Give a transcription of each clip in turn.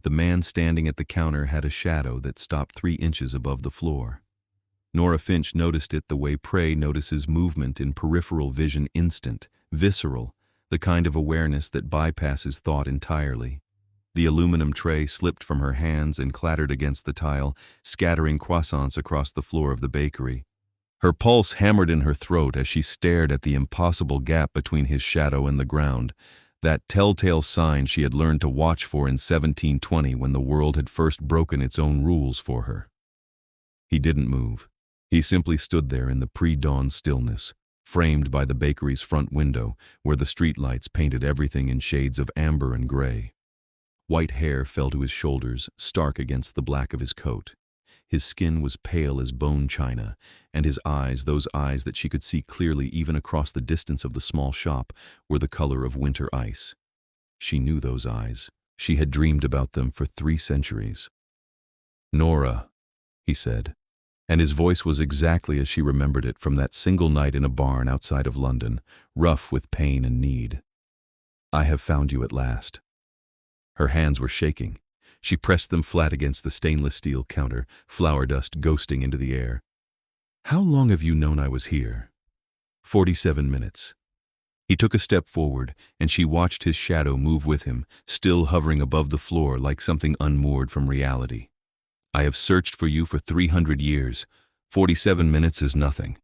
The man standing at the counter had a shadow that stopped 3 inches above the floor. Nora Finch noticed it the way prey notices movement in peripheral vision, instant, visceral, the kind of awareness that bypasses thought entirely. The aluminum tray slipped from her hands and clattered against the tile, scattering croissants across the floor of the bakery. Her pulse hammered in her throat as she stared at the impossible gap between his shadow and the ground, that telltale sign she had learned to watch for in 1720 when the world had first broken its own rules for her. He didn't move. He simply stood there in the pre-dawn stillness, framed by the bakery's front window, where the streetlights painted everything in shades of amber and gray. White hair fell to his shoulders, stark against the black of his coat. His skin was pale as bone china, and his eyes, those eyes that she could see clearly even across the distance of the small shop, were the color of winter ice. She knew those eyes. She had dreamed about them for 3 centuries. "Nora," he said, and his voice was exactly as she remembered it from that single night in a barn outside of London, rough with pain and need. "I have found you at last." Her hands were shaking. She pressed them flat against the stainless steel counter, flour dust ghosting into the air. "How long have you known I was here?" 47 minutes. He took a step forward, and she watched his shadow move with him, still hovering above the floor like something unmoored from reality. "I have searched for you for 300 years. 47 minutes is nothing.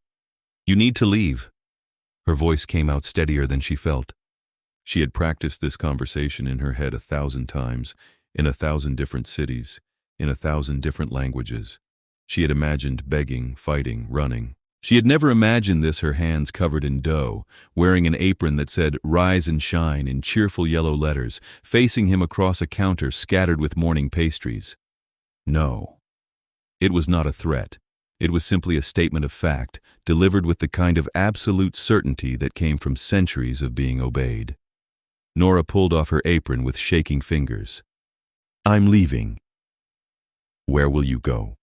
You need to leave." Her voice came out steadier than she felt. She had practiced this conversation in her head 1,000 times, in 1,000 different cities, in 1,000 different languages. She had imagined begging, fighting, running. She had never imagined this, her hands covered in dough, wearing an apron that said "Rise and Shine" in cheerful yellow letters, facing him across a counter scattered with morning pastries. No. It was not a threat. It was simply a statement of fact, delivered with the kind of absolute certainty that came from centuries of being obeyed. Nora pulled off her apron with shaking fingers. "I'm leaving." "Where will you go?"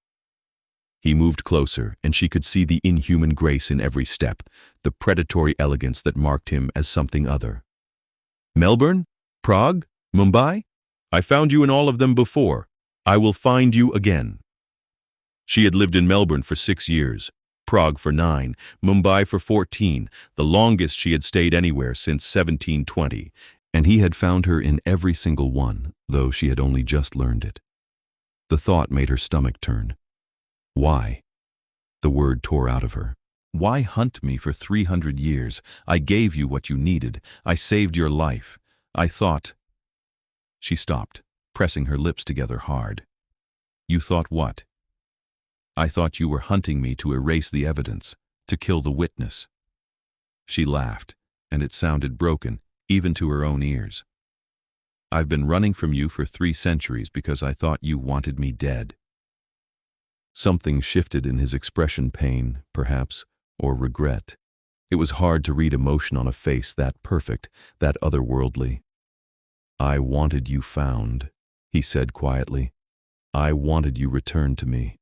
He moved closer, and she could see the inhuman grace in every step, the predatory elegance that marked him as something other. "Melbourne? Prague? Mumbai? I found you in all of them before. I will find you again." She had lived in Melbourne for 6 years, Prague for 9, Mumbai for 14, the longest she had stayed anywhere since 1720, and he had found her in every single one, though she had only just learned it. The thought made her stomach turn. Why? The word tore out of her. Why hunt me for 300 years? I gave you what you needed. I saved your life. I thought... She stopped, pressing her lips together hard. "You thought what?" "I thought you were hunting me to erase the evidence, to kill the witness." She laughed, and it sounded broken, even to her own ears. "I've been running from you for 3 centuries because I thought you wanted me dead." Something shifted in his expression, pain, perhaps, or regret. It was hard to read emotion on a face that perfect, that otherworldly. "I wanted you found," he said quietly. "I wanted you returned to me.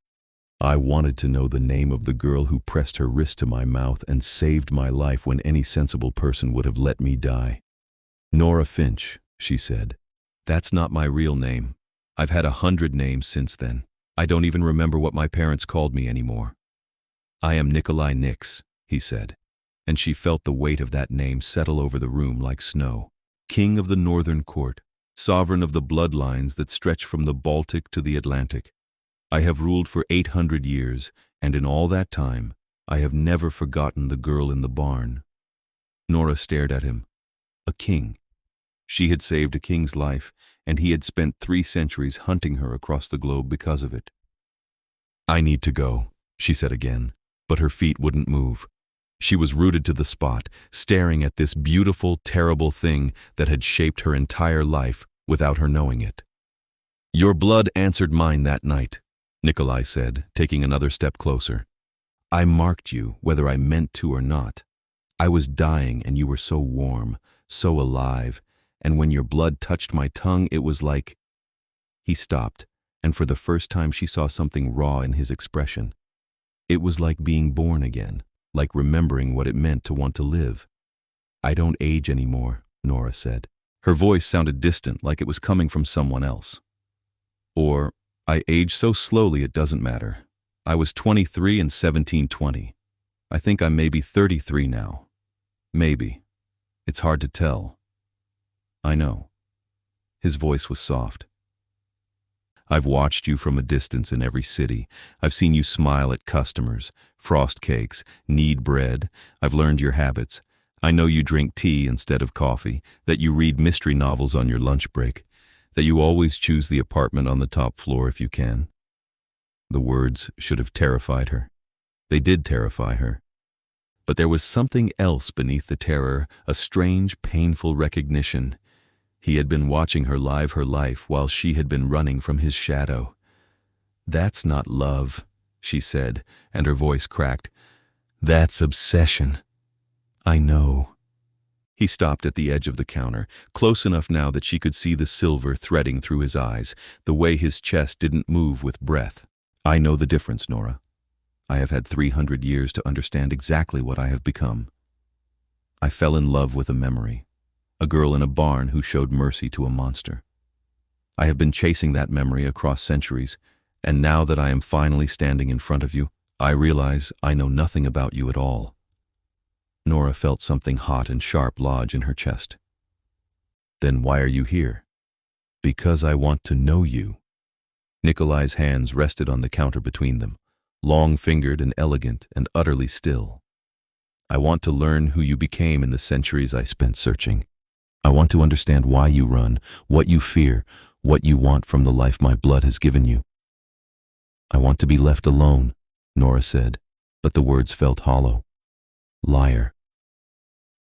I wanted to know the name of the girl who pressed her wrist to my mouth and saved my life when any sensible person would have let me die." "Nora Finch," she said. "That's not my real name. I've had 100 names since then. I don't even remember what my parents called me anymore." "I am Nicolae Nyx," he said, and she felt the weight of that name settle over the room like snow. King of the Northern Court, sovereign of the bloodlines that stretch from the Baltic to the Atlantic. I have ruled for 800 years, and in all that time, I have never forgotten the girl in the barn. Nora stared at him. A king. She had saved a king's life, and he had spent 3 centuries hunting her across the globe because of it. "I need to go," she said again, but her feet wouldn't move. She was rooted to the spot, staring at this beautiful, terrible thing that had shaped her entire life without her knowing it. "Your blood answered mine that night," Nicolae said, taking another step closer. "I marked you, whether I meant to or not. I was dying, and you were so warm, so alive, and when your blood touched my tongue, it was like—" He stopped, and for the first time she saw something raw in his expression. It was like being born again, like remembering what it meant to want to live. "I don't age anymore," Nora said. Her voice sounded distant, like it was coming from someone else. Or, I age so slowly it doesn't matter. I was 23 in 1720. I think I'm maybe 33 now. Maybe. It's hard to tell. I know. His voice was soft. I've watched you from a distance in every city. I've seen you smile at customers, frost cakes, knead bread. I've learned your habits. I know you drink tea instead of coffee, that you read mystery novels on your lunch break, that you always choose the apartment on the top floor if you can. The words should have terrified her. They did terrify her. But there was something else beneath the terror, a strange, painful recognition. He had been watching her live her life while she had been running from his shadow. "That's not love," she said, and her voice cracked. "That's obsession." "I know." He stopped at the edge of the counter, close enough now that she could see the silver threading through his eyes, the way his chest didn't move with breath. "I know the difference, Nora. I have had 300 years to understand exactly what I have become. I fell in love with a memory, a girl in a barn who showed mercy to a monster. I have been chasing that memory across centuries, and now that I am finally standing in front of you, I realize I know nothing about you at all." Nora felt something hot and sharp lodge in her chest. "Then why are you here?" "Because I want to know you." Nicolae's hands rested on the counter between them, long-fingered and elegant and utterly still. "I want to learn who you became in the centuries I spent searching. I want to understand why you run, what you fear, what you want from the life my blood has given you." "I want to be left alone," Nora said, but the words felt hollow. "Liar."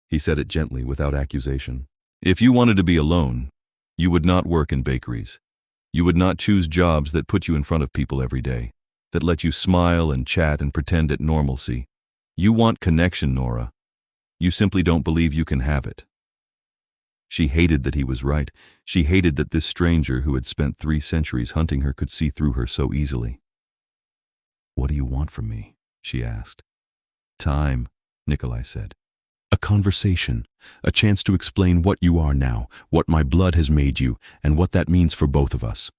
He said it gently, without accusation. "If you wanted to be alone, you would not work in bakeries. You would not choose jobs that put you in front of people every day, that let you smile and chat and pretend at normalcy. You want connection, Nora. You simply don't believe you can have it." She hated that he was right. She hated that this stranger who had spent 3 centuries hunting her could see through her so easily. "What do you want from me?" she asked. "Time," Nicolae said. "A conversation, a chance to explain what you are now, what my blood has made you, and what that means for both of us.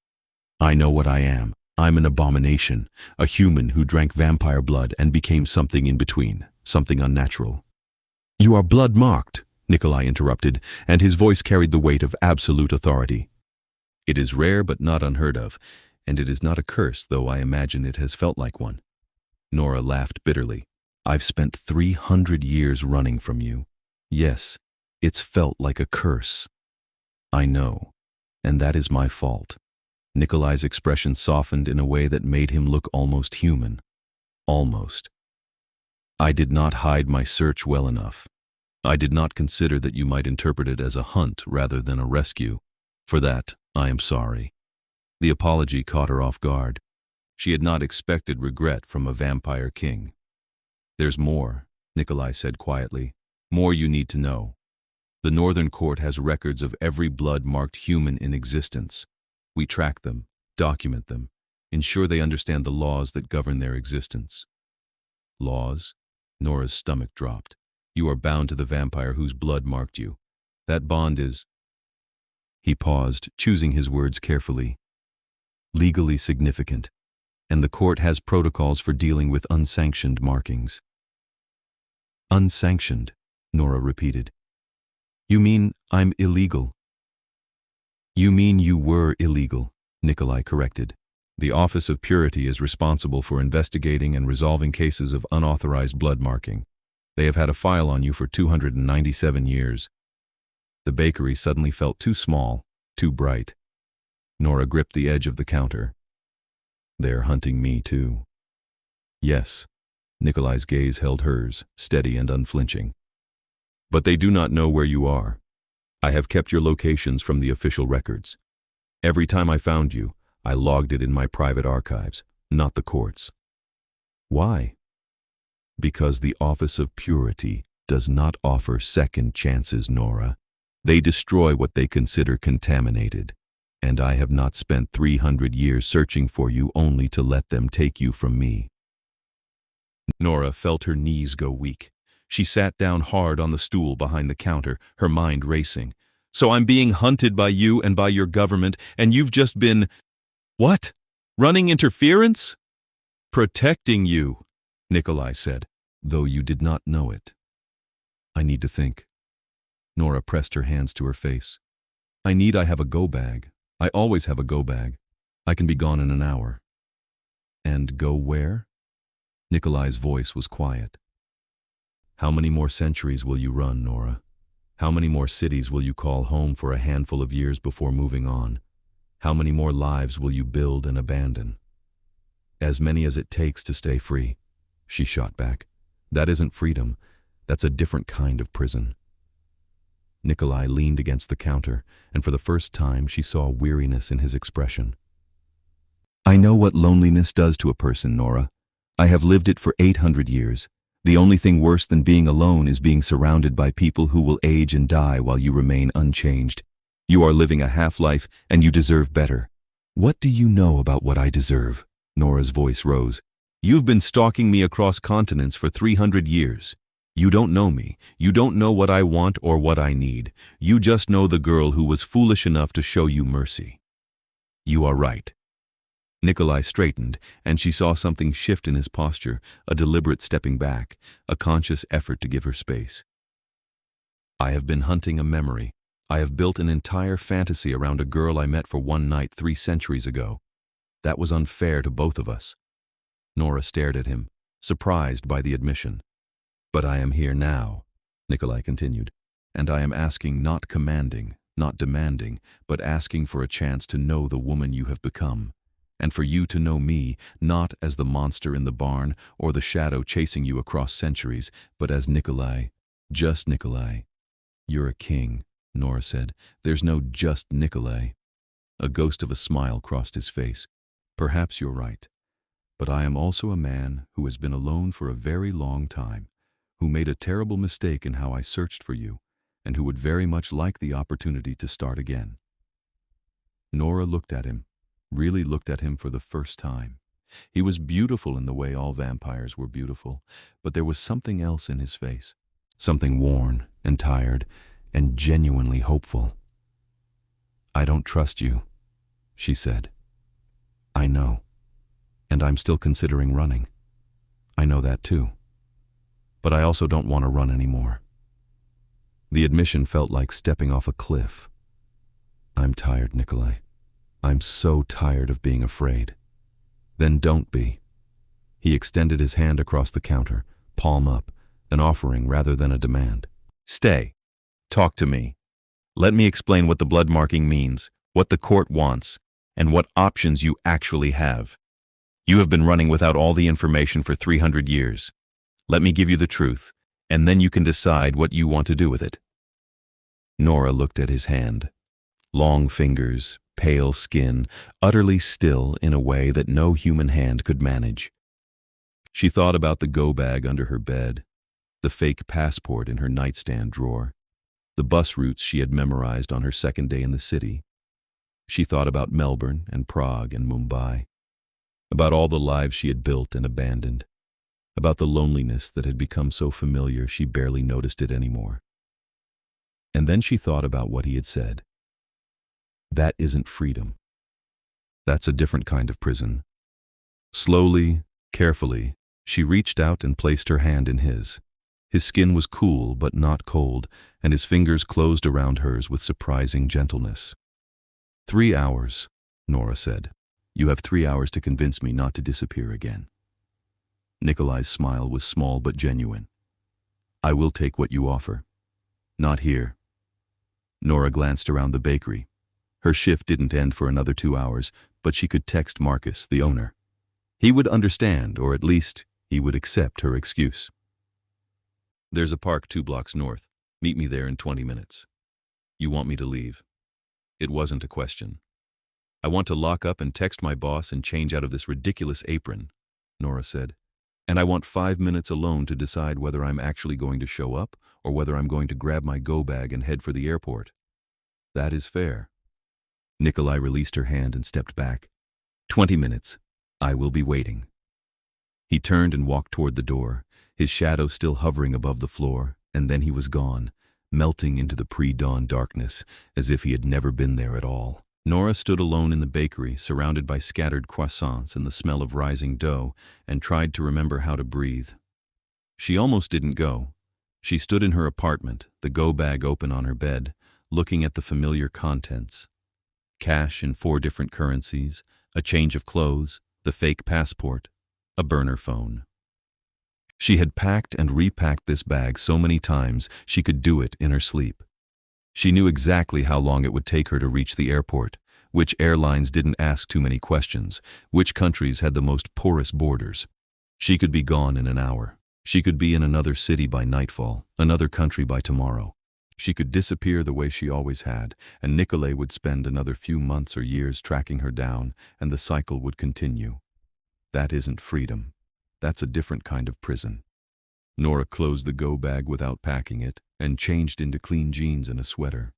I know what I am. I'm an abomination, a human who drank vampire blood and became something in between, something unnatural." "You are blood-marked," Nicolae interrupted, and his voice carried the weight of absolute authority. "It is rare but not unheard of, and it is not a curse, though I imagine it has felt like one." Nora laughed bitterly. "I've spent 300 years running from you. Yes, it's felt like a curse. I know, and that is my fault." Nicolae's expression softened in a way that made him look almost human. Almost. "I did not hide my search well enough. I did not consider that you might interpret it as a hunt rather than a rescue. For that, I am sorry." The apology caught her off guard. She had not expected regret from a vampire king. "There's more," Nicolae said quietly. "More you need to know. The Northern Court has records of every blood-marked human in existence. We track them, document them, ensure they understand the laws that govern their existence." "Laws?" Nora's stomach dropped. "You are bound to the vampire whose blood marked you. That bond is—" He paused, choosing his words carefully. "Legally significant, and the court has protocols for dealing with unsanctioned markings." "Unsanctioned," Nora repeated. "You mean I'm illegal?" "You mean you were illegal," Nicolae corrected. "The Office of Purity is responsible for investigating and resolving cases of unauthorized blood marking. They have had a file on you for 297 years. The bakery suddenly felt too small, too bright. Nora gripped the edge of the counter. "They're hunting me too." "Yes." Nicolae's gaze held hers, steady and unflinching. "But they do not know where you are. I have kept your locations from the official records. Every time I found you, I logged it in my private archives, not the court's." "Why?" "Because the Office of Purity does not offer second chances, Nora. They destroy what they consider contaminated, and I have not spent 300 years searching for you only to let them take you from me." Nora felt her knees go weak. She sat down hard on the stool behind the counter, her mind racing. "So I'm being hunted by you and by your government, and you've just been—" What? Running interference? Protecting you, Nicolae said, though you did not know it. I need to think. Nora pressed her hands to her face. I have a go bag. I always have a go bag. I can be gone in an hour. And go where? Nicolae's voice was quiet. How many more centuries will you run, Nora? How many more cities will you call home for a handful of years before moving on? How many more lives will you build and abandon? As many as it takes to stay free, she shot back. That isn't freedom. That's a different kind of prison. Nicolae leaned against the counter, and for the first time she saw weariness in his expression. I know what loneliness does to a person, Nora. I have lived it for 800 years. The only thing worse than being alone is being surrounded by people who will age and die while you remain unchanged. You are living a half-life, and you deserve better. What do you know about what I deserve? Nora's voice rose. You've been stalking me across continents for 300 years. You don't know me. You don't know what I want or what I need. You just know the girl who was foolish enough to show you mercy. You are right. Nicolae straightened, and she saw something shift in his posture, a deliberate stepping back, a conscious effort to give her space. I have been hunting a memory. I have built an entire fantasy around a girl I met for one night 3 centuries ago. That was unfair to both of us. Nora stared at him, surprised by the admission. But I am here now, Nicolae continued, and I am asking, not commanding, not demanding, but asking for a chance to know the woman you have become. And for you to know me, not as the monster in the barn or the shadow chasing you across centuries, but as Nicolae, just Nicolae. You're a king, Nora said. There's no just Nicolae. A ghost of a smile crossed his face. Perhaps you're right. But I am also a man who has been alone for a very long time, who made a terrible mistake in how I searched for you, and who would very much like the opportunity to start again. Nora looked at him. Really looked at him for the first time. He was beautiful in the way all vampires were beautiful, but there was something else in his face, something worn and tired and genuinely hopeful. I don't trust you, she said. I know, and I'm still considering running. I know that too, but I also don't want to run anymore. The admission felt like stepping off a cliff. I'm tired, Nicolae. I'm so tired of being afraid. Then don't be. He extended his hand across the counter, palm up, an offering rather than a demand. Stay. Talk to me. Let me explain what the blood marking means, what the court wants, and what options you actually have. You have been running without all the information for 300 years. Let me give you the truth, and then you can decide what you want to do with it. Nora looked at his hand. Long fingers, pale skin, utterly still in a way that no human hand could manage. She thought about the go-bag under her bed, the fake passport in her nightstand drawer, the bus routes she had memorized on her second day in the city. She thought about Melbourne and Prague and Mumbai, about all the lives she had built and abandoned, about the loneliness that had become so familiar she barely noticed it anymore. And then she thought about what he had said. That isn't freedom. That's a different kind of prison. Slowly, carefully, she reached out and placed her hand in his. His skin was cool but not cold, and his fingers closed around hers with surprising gentleness. 3 hours, Nora said. You have 3 hours to convince me not to disappear again. Nicolae's smile was small but genuine. I will take what you offer. Not here. Nora glanced around the bakery. Her shift didn't end for another 2 hours, but she could text Marcus, the owner. He would understand, or at least he would accept her excuse. There's a park 2 blocks north. Meet me there in 20 minutes. You want me to leave? It wasn't a question. I want to lock up and text my boss and change out of this ridiculous apron, Nora said. And I want 5 minutes alone to decide whether I'm actually going to show up or whether I'm going to grab my go-bag and head for the airport. That is fair. Nicolae released her hand and stepped back. 20 minutes. I will be waiting. He turned and walked toward the door, his shadow still hovering above the floor, and then he was gone, melting into the pre-dawn darkness as if he had never been there at all. Nora stood alone in the bakery, surrounded by scattered croissants and the smell of rising dough, and tried to remember how to breathe. She almost didn't go. She stood in her apartment, the go-bag open on her bed, looking at the familiar contents. Cash in 4 different currencies, a change of clothes, the fake passport, a burner phone. She had packed and repacked this bag so many times she could do it in her sleep. She knew exactly how long it would take her to reach the airport, which airlines didn't ask too many questions, which countries had the most porous borders. She could be gone in an hour. She could be in another city by nightfall, another country by tomorrow. She could disappear the way she always had, and Nicolae would spend another few months or years tracking her down, and the cycle would continue. That isn't freedom. That's a different kind of prison. Nora closed the go-bag without packing it and changed into clean jeans and a sweater.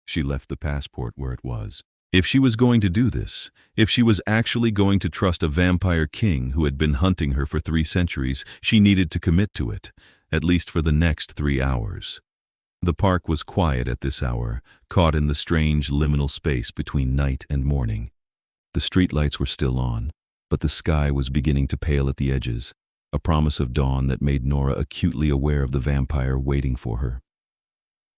She left the passport where it was. If she was going to do this, if she was actually going to trust a vampire king who had been hunting her for 3 centuries, she needed to commit to it, at least for the next 3 hours. The park was quiet at this hour, caught in the strange liminal space between night and morning. The streetlights were still on, but the sky was beginning to pale at the edges, a promise of dawn that made Nora acutely aware of the vampire waiting for her.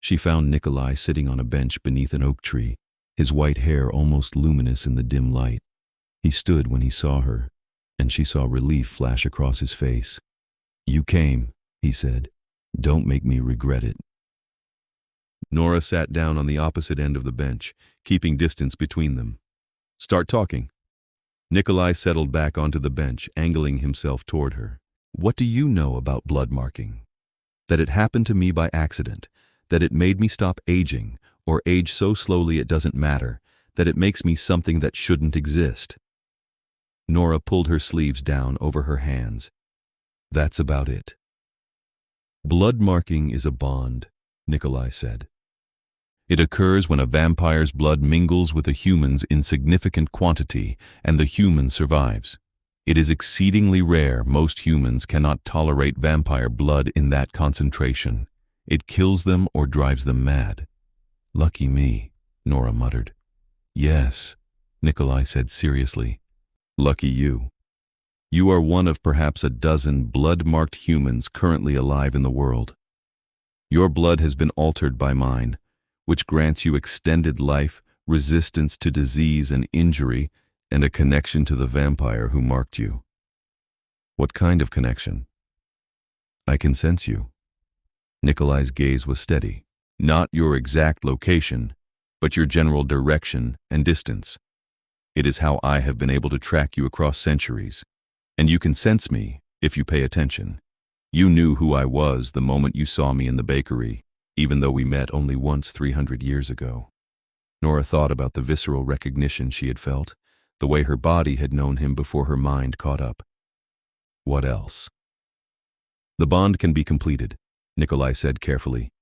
She found Nicolae sitting on a bench beneath an oak tree, his white hair almost luminous in the dim light. He stood when he saw her, and she saw relief flash across his face. "You came," he said. "Don't make me regret it." Nora sat down on the opposite end of the bench, keeping distance between them. "Start talking." Nicolae settled back onto the bench, angling himself toward her. "What do you know about blood marking? That it happened to me by accident, that it made me stop aging, or age so slowly it doesn't matter, that it makes me something that shouldn't exist." Nora pulled her sleeves down over her hands. "That's about it." "Blood marking is a bond," Nicolae said. "It occurs when a vampire's blood mingles with a human's in significant quantity and the human survives. It is exceedingly rare. Most humans cannot tolerate vampire blood in that concentration. It kills them or drives them mad." "Lucky me," Nora muttered. "Yes," Nicolae said seriously. "Lucky you. You are one of perhaps a dozen blood-marked humans currently alive in the world. Your blood has been altered by mine, which grants you extended life, resistance to disease and injury, and a connection to the vampire who marked you." "What kind of connection?" "I can sense you." Nicolae's gaze was steady. "Not your exact location, but your general direction and distance. It is how I have been able to track you across centuries. And you can sense me if you pay attention. You knew who I was the moment you saw me in the bakery, even though we met only once 300 years ago." Nora thought about the visceral recognition she had felt, the way her body had known him before her mind caught up. "What else?" "The bond can be completed," Nicolae said carefully.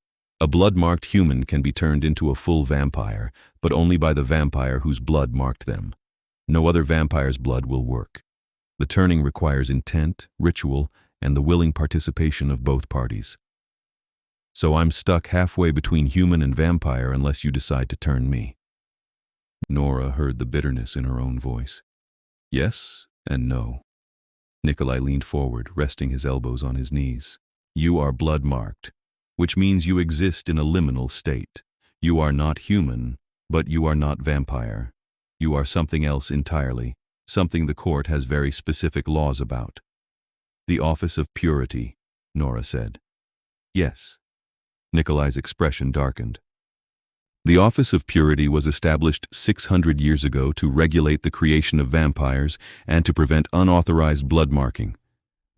"A blood-marked human can be turned into a full vampire, but only by the vampire whose blood marked them. No other vampire's blood will work. The turning requires intent, ritual, and the willing participation of both parties. So I'm stuck halfway between human and vampire unless you decide to turn me." Nora heard the bitterness in her own voice. "Yes and no." Nicolae leaned forward, resting his elbows on his knees. "You are blood-marked, which means you exist in a liminal state. You are not human, but you are not vampire. You are something else entirely, something the court has very specific laws about." "The Office of Purity," Nora said. "Yes." Nicolae's expression darkened. "The Office of Purity was established 600 years ago to regulate the creation of vampires and to prevent unauthorized blood marking.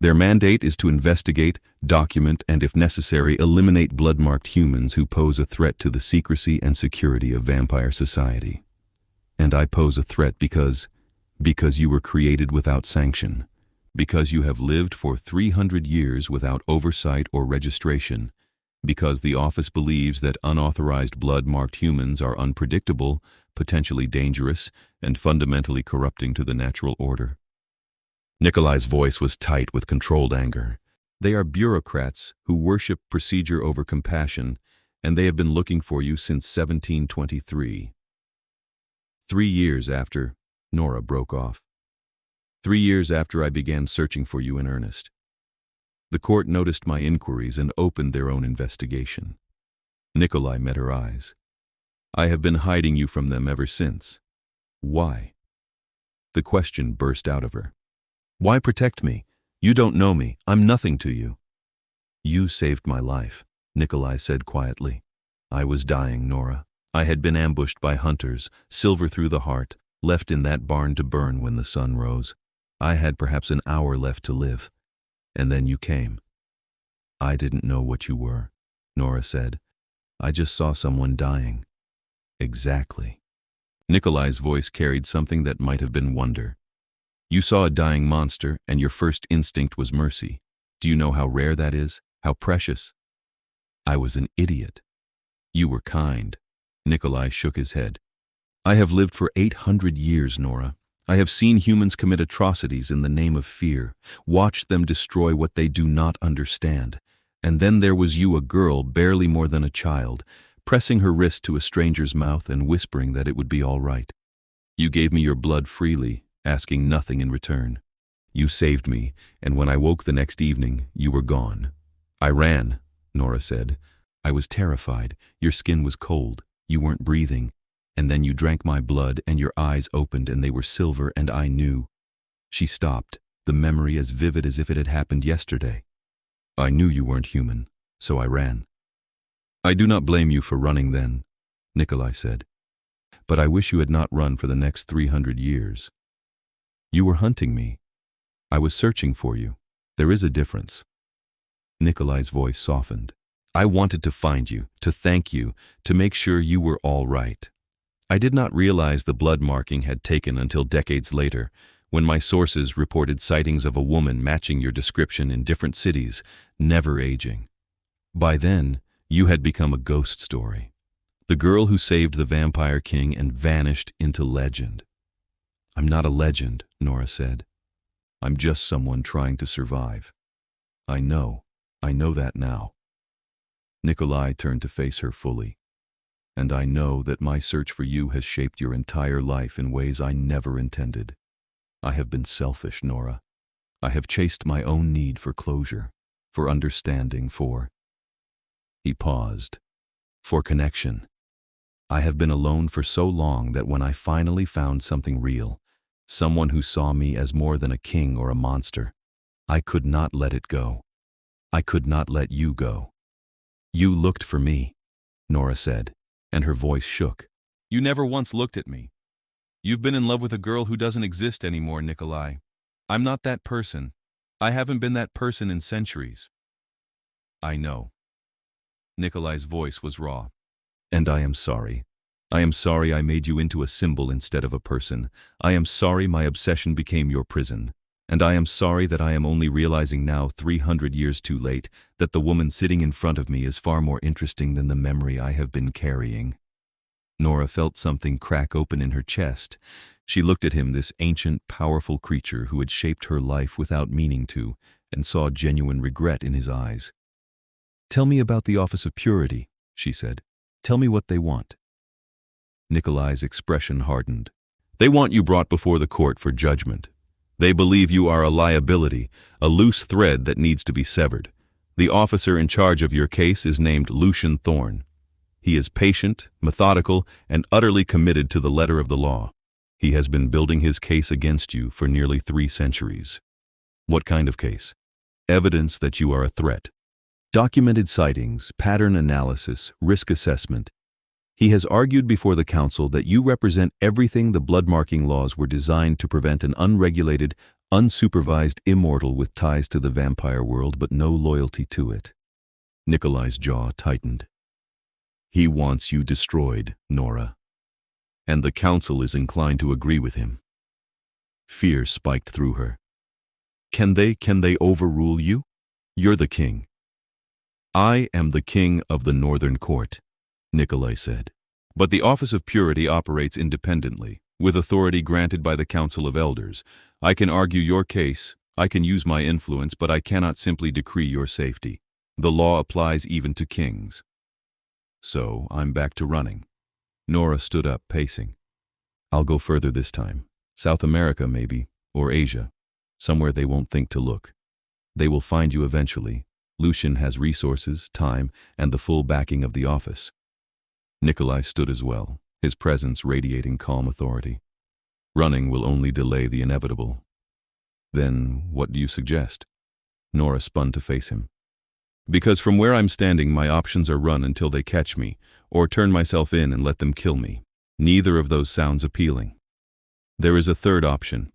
Their mandate is to investigate, document, and if necessary, eliminate blood-marked humans who pose a threat to the secrecy and security of vampire society. And I pose a threat because you were created without sanction, because you have lived for 300 years without oversight or registration, because the office believes that unauthorized blood-marked humans are unpredictable, potentially dangerous, and fundamentally corrupting to the natural order." Nicolae's voice was tight with controlled anger. "They are bureaucrats who worship procedure over compassion, and they have been looking for you since 1723. 3 years after, Nora broke off. 3 years after I began searching for you in earnest. The court noticed my inquiries and opened their own investigation. Nicolae met her eyes. I have been hiding you from them ever since. Why? The question burst out of her. Why protect me? You don't know me. I'm nothing to you. You saved my life, Nicolae said quietly. I was dying, Nora. I had been ambushed by hunters, silver through the heart, left in that barn to burn when the sun rose. I had perhaps an hour left to live. And then you came. I didn't know what you were, Nora said. I just saw someone dying. Exactly. Nicolae's voice carried something that might have been wonder. You saw a dying monster, and your first instinct was mercy. Do you know how rare that is? How precious? I was an idiot. You were kind. Nicolae shook his head. I have lived for 800 years, Nora. I have seen humans commit atrocities in the name of fear, watched them destroy what they do not understand. And then there was you, a girl barely more than a child, pressing her wrist to a stranger's mouth and whispering that it would be all right. You gave me your blood freely, asking nothing in return. You saved me, and when I woke the next evening, you were gone. I ran, Nora said. I was terrified. Your skin was cold. You weren't breathing. And then you drank my blood, and your eyes opened, and they were silver, and I knew. She stopped, the memory as vivid as if it had happened yesterday. I knew you weren't human, so I ran. I do not blame you for running then, Nicolae said. But I wish you had not run for the next 300 years. You were hunting me. I was searching for you. There is a difference. Nicolae's voice softened. I wanted to find you, to thank you, to make sure you were all right. I did not realize the blood marking had taken until decades later, when my sources reported sightings of a woman matching your description in different cities, never aging. By then, you had become a ghost story. The girl who saved the vampire king and vanished into legend. I'm not a legend, Nora said. I'm just someone trying to survive. I know that now. Nicolae turned to face her fully. And I know that my search for you has shaped your entire life in ways I never intended. I have been selfish, Nora. I have chased my own need for closure, for understanding, for... He paused. For connection. I have been alone for so long that when I finally found something real, someone who saw me as more than a king or a monster, I could not let it go. I could not let you go. You looked for me, Nora said, and her voice shook. You never once looked at me. You've been in love with a girl who doesn't exist anymore, Nicolae. I'm not that person. I haven't been that person in centuries. I know. Nicolae's voice was raw. And I am sorry. I am sorry I made you into a symbol instead of a person. I am sorry my obsession became your prison. And I am sorry that I am only realizing now, 300 years too late, that the woman sitting in front of me is far more interesting than the memory I have been carrying. Nora felt something crack open in her chest. She looked at him, this ancient, powerful creature who had shaped her life without meaning to, and saw genuine regret in his eyes. Tell me about the Office of Purity, she said. Tell me what they want. Nicolae's expression hardened. They want you brought before the court for judgment. They believe you are a liability, a loose thread that needs to be severed. The officer in charge of your case is named Lucian Thorn. He is patient, methodical, and utterly committed to the letter of the law. He has been building his case against you for nearly 3 centuries. What kind of case? Evidence that you are a threat. Documented sightings, pattern analysis, risk assessment. He has argued before the council that you represent everything the blood-marking laws were designed to prevent: an unregulated, unsupervised immortal with ties to the vampire world but no loyalty to it. Nicolae's jaw tightened. He wants you destroyed, Nora. And the council is inclined to agree with him. Fear spiked through her. Can they overrule you? You're the king. I am the king of the Northern Court, Nicolae said. But the Office of Purity operates independently, with authority granted by the Council of Elders. I can argue your case, I can use my influence, but I cannot simply decree your safety. The law applies even to kings. So I'm back to running. Nora stood up, pacing. I'll go further this time. South America, maybe, or Asia. Somewhere they won't think to look. They will find you eventually. Lucian has resources, time, and the full backing of the office. Nicolae stood as well, his presence radiating calm authority. Running will only delay the inevitable. Then, what do you suggest? Nora spun to face him. Because from where I'm standing, my options are run until they catch me, or turn myself in and let them kill me. Neither of those sounds appealing. There is a third option.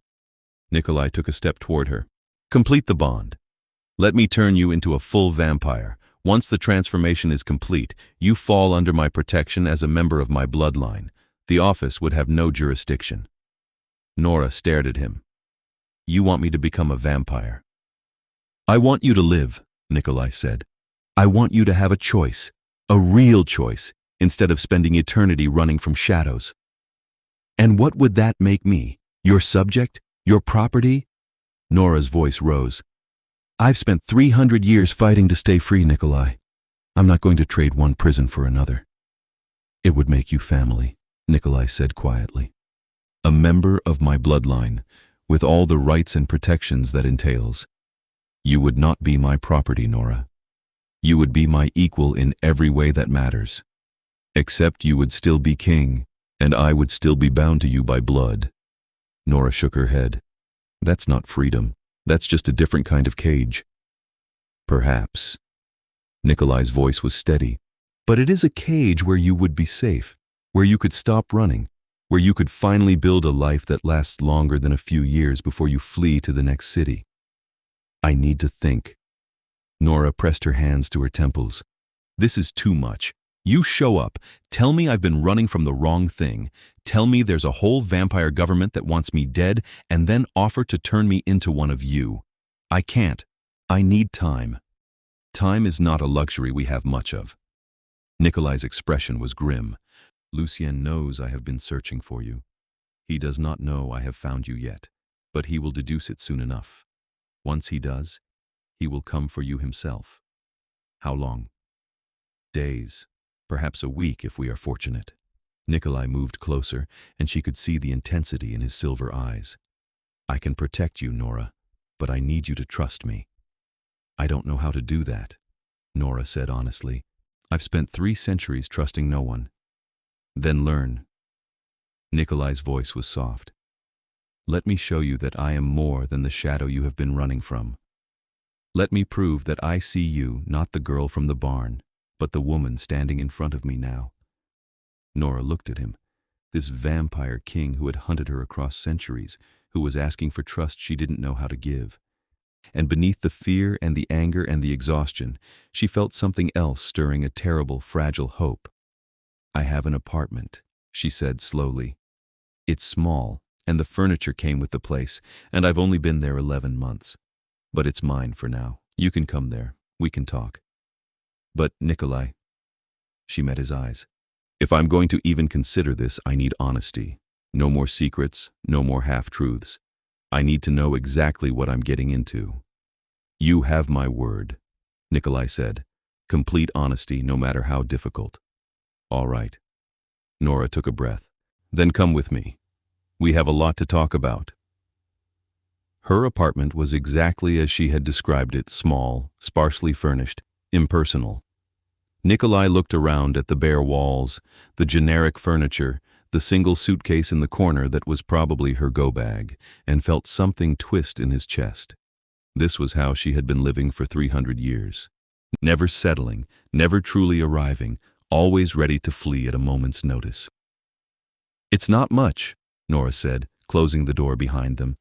Nicolae took a step toward her. Complete the bond. Let me turn you into a full vampire. Once the transformation is complete, you fall under my protection as a member of my bloodline. The office would have no jurisdiction. Nora stared at him. You want me to become a vampire? I want you to live, Nicolae said. I want you to have a choice, a real choice, instead of spending eternity running from shadows. And what would that make me? Your subject? Your property? Nora's voice rose. I've spent 300 years fighting to stay free, Nicolae. I'm not going to trade one prison for another. It would make you family, Nicolae said quietly. A member of my bloodline, with all the rights and protections that entails. You would not be my property, Nora. You would be my equal in every way that matters. Except you would still be king, and I would still be bound to you by blood. Nora shook her head. That's not freedom. That's just a different kind of cage. Perhaps. Nicolae's voice was steady. But it is a cage where you would be safe, where you could stop running, where you could finally build a life that lasts longer than a few years before you flee to the next city. I need to think. Nora pressed her hands to her temples. This is too much. You show up, tell me I've been running from the wrong thing, tell me there's a whole vampire government that wants me dead, and then offer to turn me into one of you. I can't. I need time. Time is not a luxury we have much of. Nicolae's expression was grim. Lucien knows I have been searching for you. He does not know I have found you yet, but he will deduce it soon enough. Once he does, he will come for you himself. How long? Days. Perhaps a week if we are fortunate. Nicolae moved closer, and she could see the intensity in his silver eyes. I can protect you, Nora, but I need you to trust me. I don't know how to do that, Nora said honestly. I've spent 3 centuries trusting no one. Then learn. Nicolae's voice was soft. Let me show you that I am more than the shadow you have been running from. Let me prove that I see you, not the girl from the barn, but the woman standing in front of me now. Nora looked at him, this vampire king who had hunted her across centuries, who was asking for trust she didn't know how to give. And beneath the fear and the anger and the exhaustion, she felt something else stirring a terrible, fragile hope. I have an apartment, she said slowly. It's small, and the furniture came with the place, and I've only been there 11 months. But it's mine for now. You can come there. We can talk. But, Nicolae, she met his eyes. If I'm going to even consider this, I need honesty. No more secrets, no more half-truths. I need to know exactly what I'm getting into. You have my word, Nicolae said. Complete honesty, no matter how difficult. All right. Nora took a breath. Then come with me. We have a lot to talk about. Her apartment was exactly as she had described it, small, sparsely furnished, impersonal. Nicolae looked around at the bare walls, the generic furniture, the single suitcase in the corner that was probably her go-bag, and felt something twist in his chest. This was how she had been living for 300 years. Never settling, never truly arriving, always ready to flee at a moment's notice. It's not much, Nora said, closing the door behind them.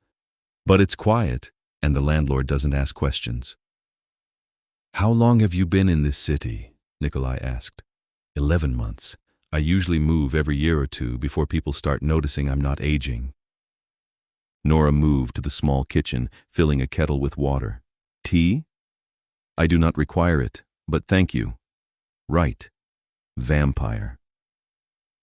But it's quiet, and the landlord doesn't ask questions. How long have you been in this city? Nicolae asked. 11 months. I usually move every year or 2 before people start noticing I'm not aging. Nora moved to the small kitchen, filling a kettle with water. Tea? I do not require it, but thank you. Right. Vampire.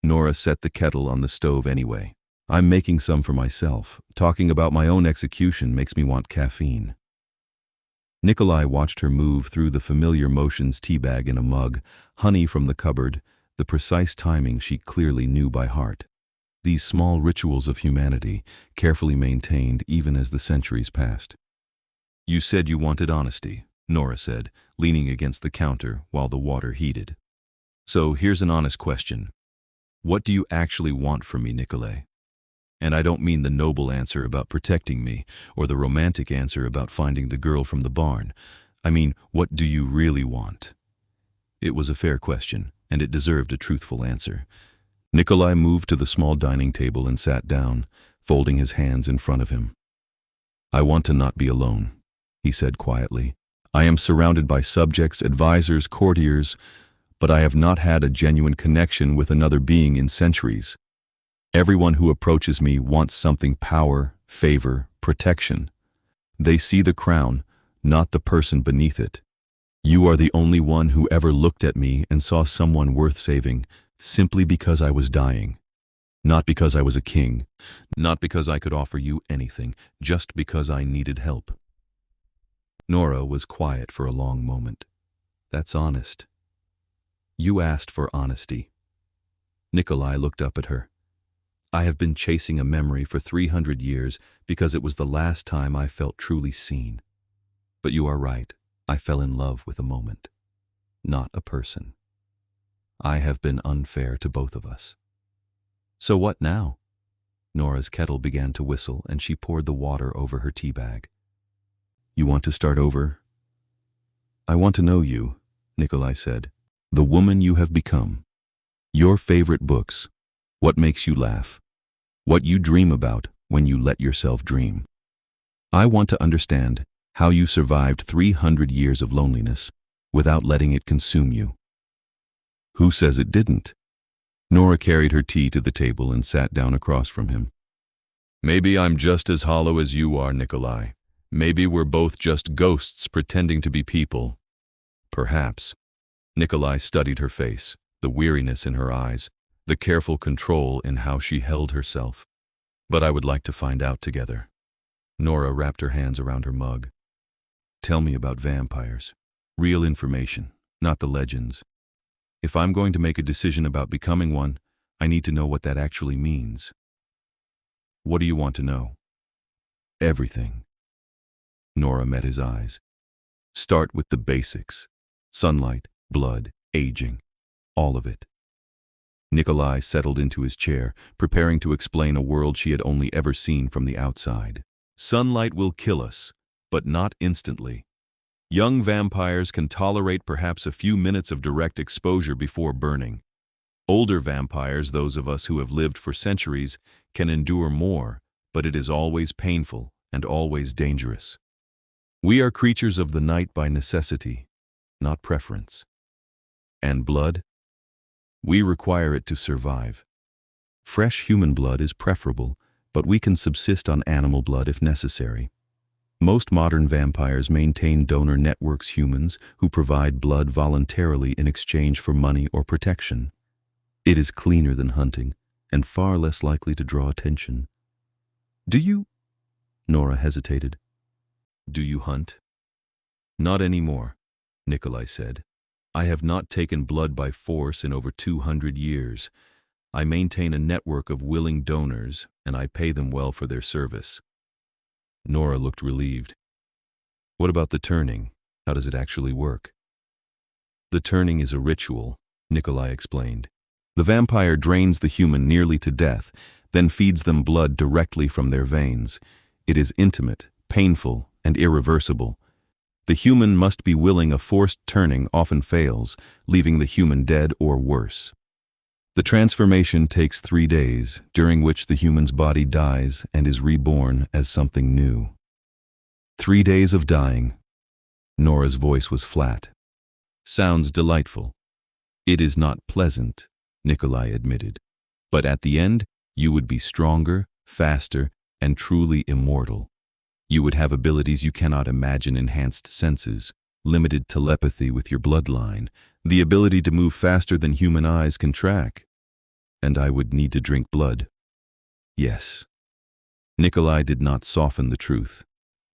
Nora set the kettle on the stove anyway. I'm making some for myself. Talking about my own execution makes me want caffeine. Nicolae watched her move through the familiar motions teabag in a mug, honey from the cupboard, the precise timing she clearly knew by heart. These small rituals of humanity, carefully maintained even as the centuries passed. You said you wanted honesty, Nora said, leaning against the counter while the water heated. So here's an honest question. What do you actually want from me, Nicolae? And I don't mean the noble answer about protecting me or the romantic answer about finding the girl from the barn. I mean, what do you really want? It was a fair question, and it deserved a truthful answer. Nicolae moved to the small dining table and sat down, folding his hands in front of him. I want to not be alone, he said quietly. I am surrounded by subjects, advisors, courtiers, but I have not had a genuine connection with another being in centuries. Everyone who approaches me wants something: power, favor, protection. They see the crown, not the person beneath it. You are the only one who ever looked at me and saw someone worth saving, simply because I was dying. Not because I was a king, not because I could offer you anything, just because I needed help. Nora was quiet for a long moment. That's honest. You asked for honesty. Nicolae looked up at her. I have been chasing a memory for 300 years because it was the last time I felt truly seen. But you are right, I fell in love with a moment, not a person. I have been unfair to both of us. So what now? Nora's kettle began to whistle and she poured the water over her tea bag. You want to start over? I want to know you, Nicolae said. The woman you have become. Your favorite books. What makes you laugh? What you dream about when you let yourself dream. I want to understand how you survived 300 years of loneliness without letting it consume you. Who says it didn't? Nora carried her tea to the table and sat down across from him. Maybe I'm just as hollow as you are, Nicolae. Maybe we're both just ghosts pretending to be people. Perhaps. Nicolae studied her face, the weariness in her eyes, the careful control in how she held herself. But I would like to find out together. Nora wrapped her hands around her mug. Tell me about vampires. Real information, not the legends. If I'm going to make a decision about becoming one, I need to know what that actually means. What do you want to know? Everything. Nora met his eyes. Start with the basics. Sunlight, blood, aging, all of it. Nicolae settled into his chair, preparing to explain a world she had only ever seen from the outside. Sunlight will kill us, but not instantly. Young vampires can tolerate perhaps a few minutes of direct exposure before burning. Older vampires, those of us who have lived for centuries, can endure more, but it is always painful and always dangerous. We are creatures of the night by necessity, not preference. And blood? We require it to survive. Fresh human blood is preferable, but we can subsist on animal blood if necessary. Most modern vampires maintain donor networks, humans who provide blood voluntarily in exchange for money or protection. It is cleaner than hunting and far less likely to draw attention. Do you? Nora hesitated. Do you hunt? Not anymore, Nicolae said. I have not taken blood by force in over 200 years. I maintain a network of willing donors, and I pay them well for their service. Nora looked relieved. What about the turning? How does it actually work? The turning is a ritual, Nicolae explained. The vampire drains the human nearly to death, then feeds them blood directly from their veins. It is intimate, painful, and irreversible. The human must be willing. A forced turning often fails, leaving the human dead or worse. The transformation takes 3 days, during which the human's body dies and is reborn as something new. 3 days of dying. Nora's voice was flat. Sounds delightful. It is not pleasant, Nicolae admitted. But at the end, you would be stronger, faster, and truly immortal. You would have abilities you cannot imagine: enhanced senses, limited telepathy with your bloodline, the ability to move faster than human eyes can track. And I would need to drink blood. Yes. Nicolae did not soften the truth.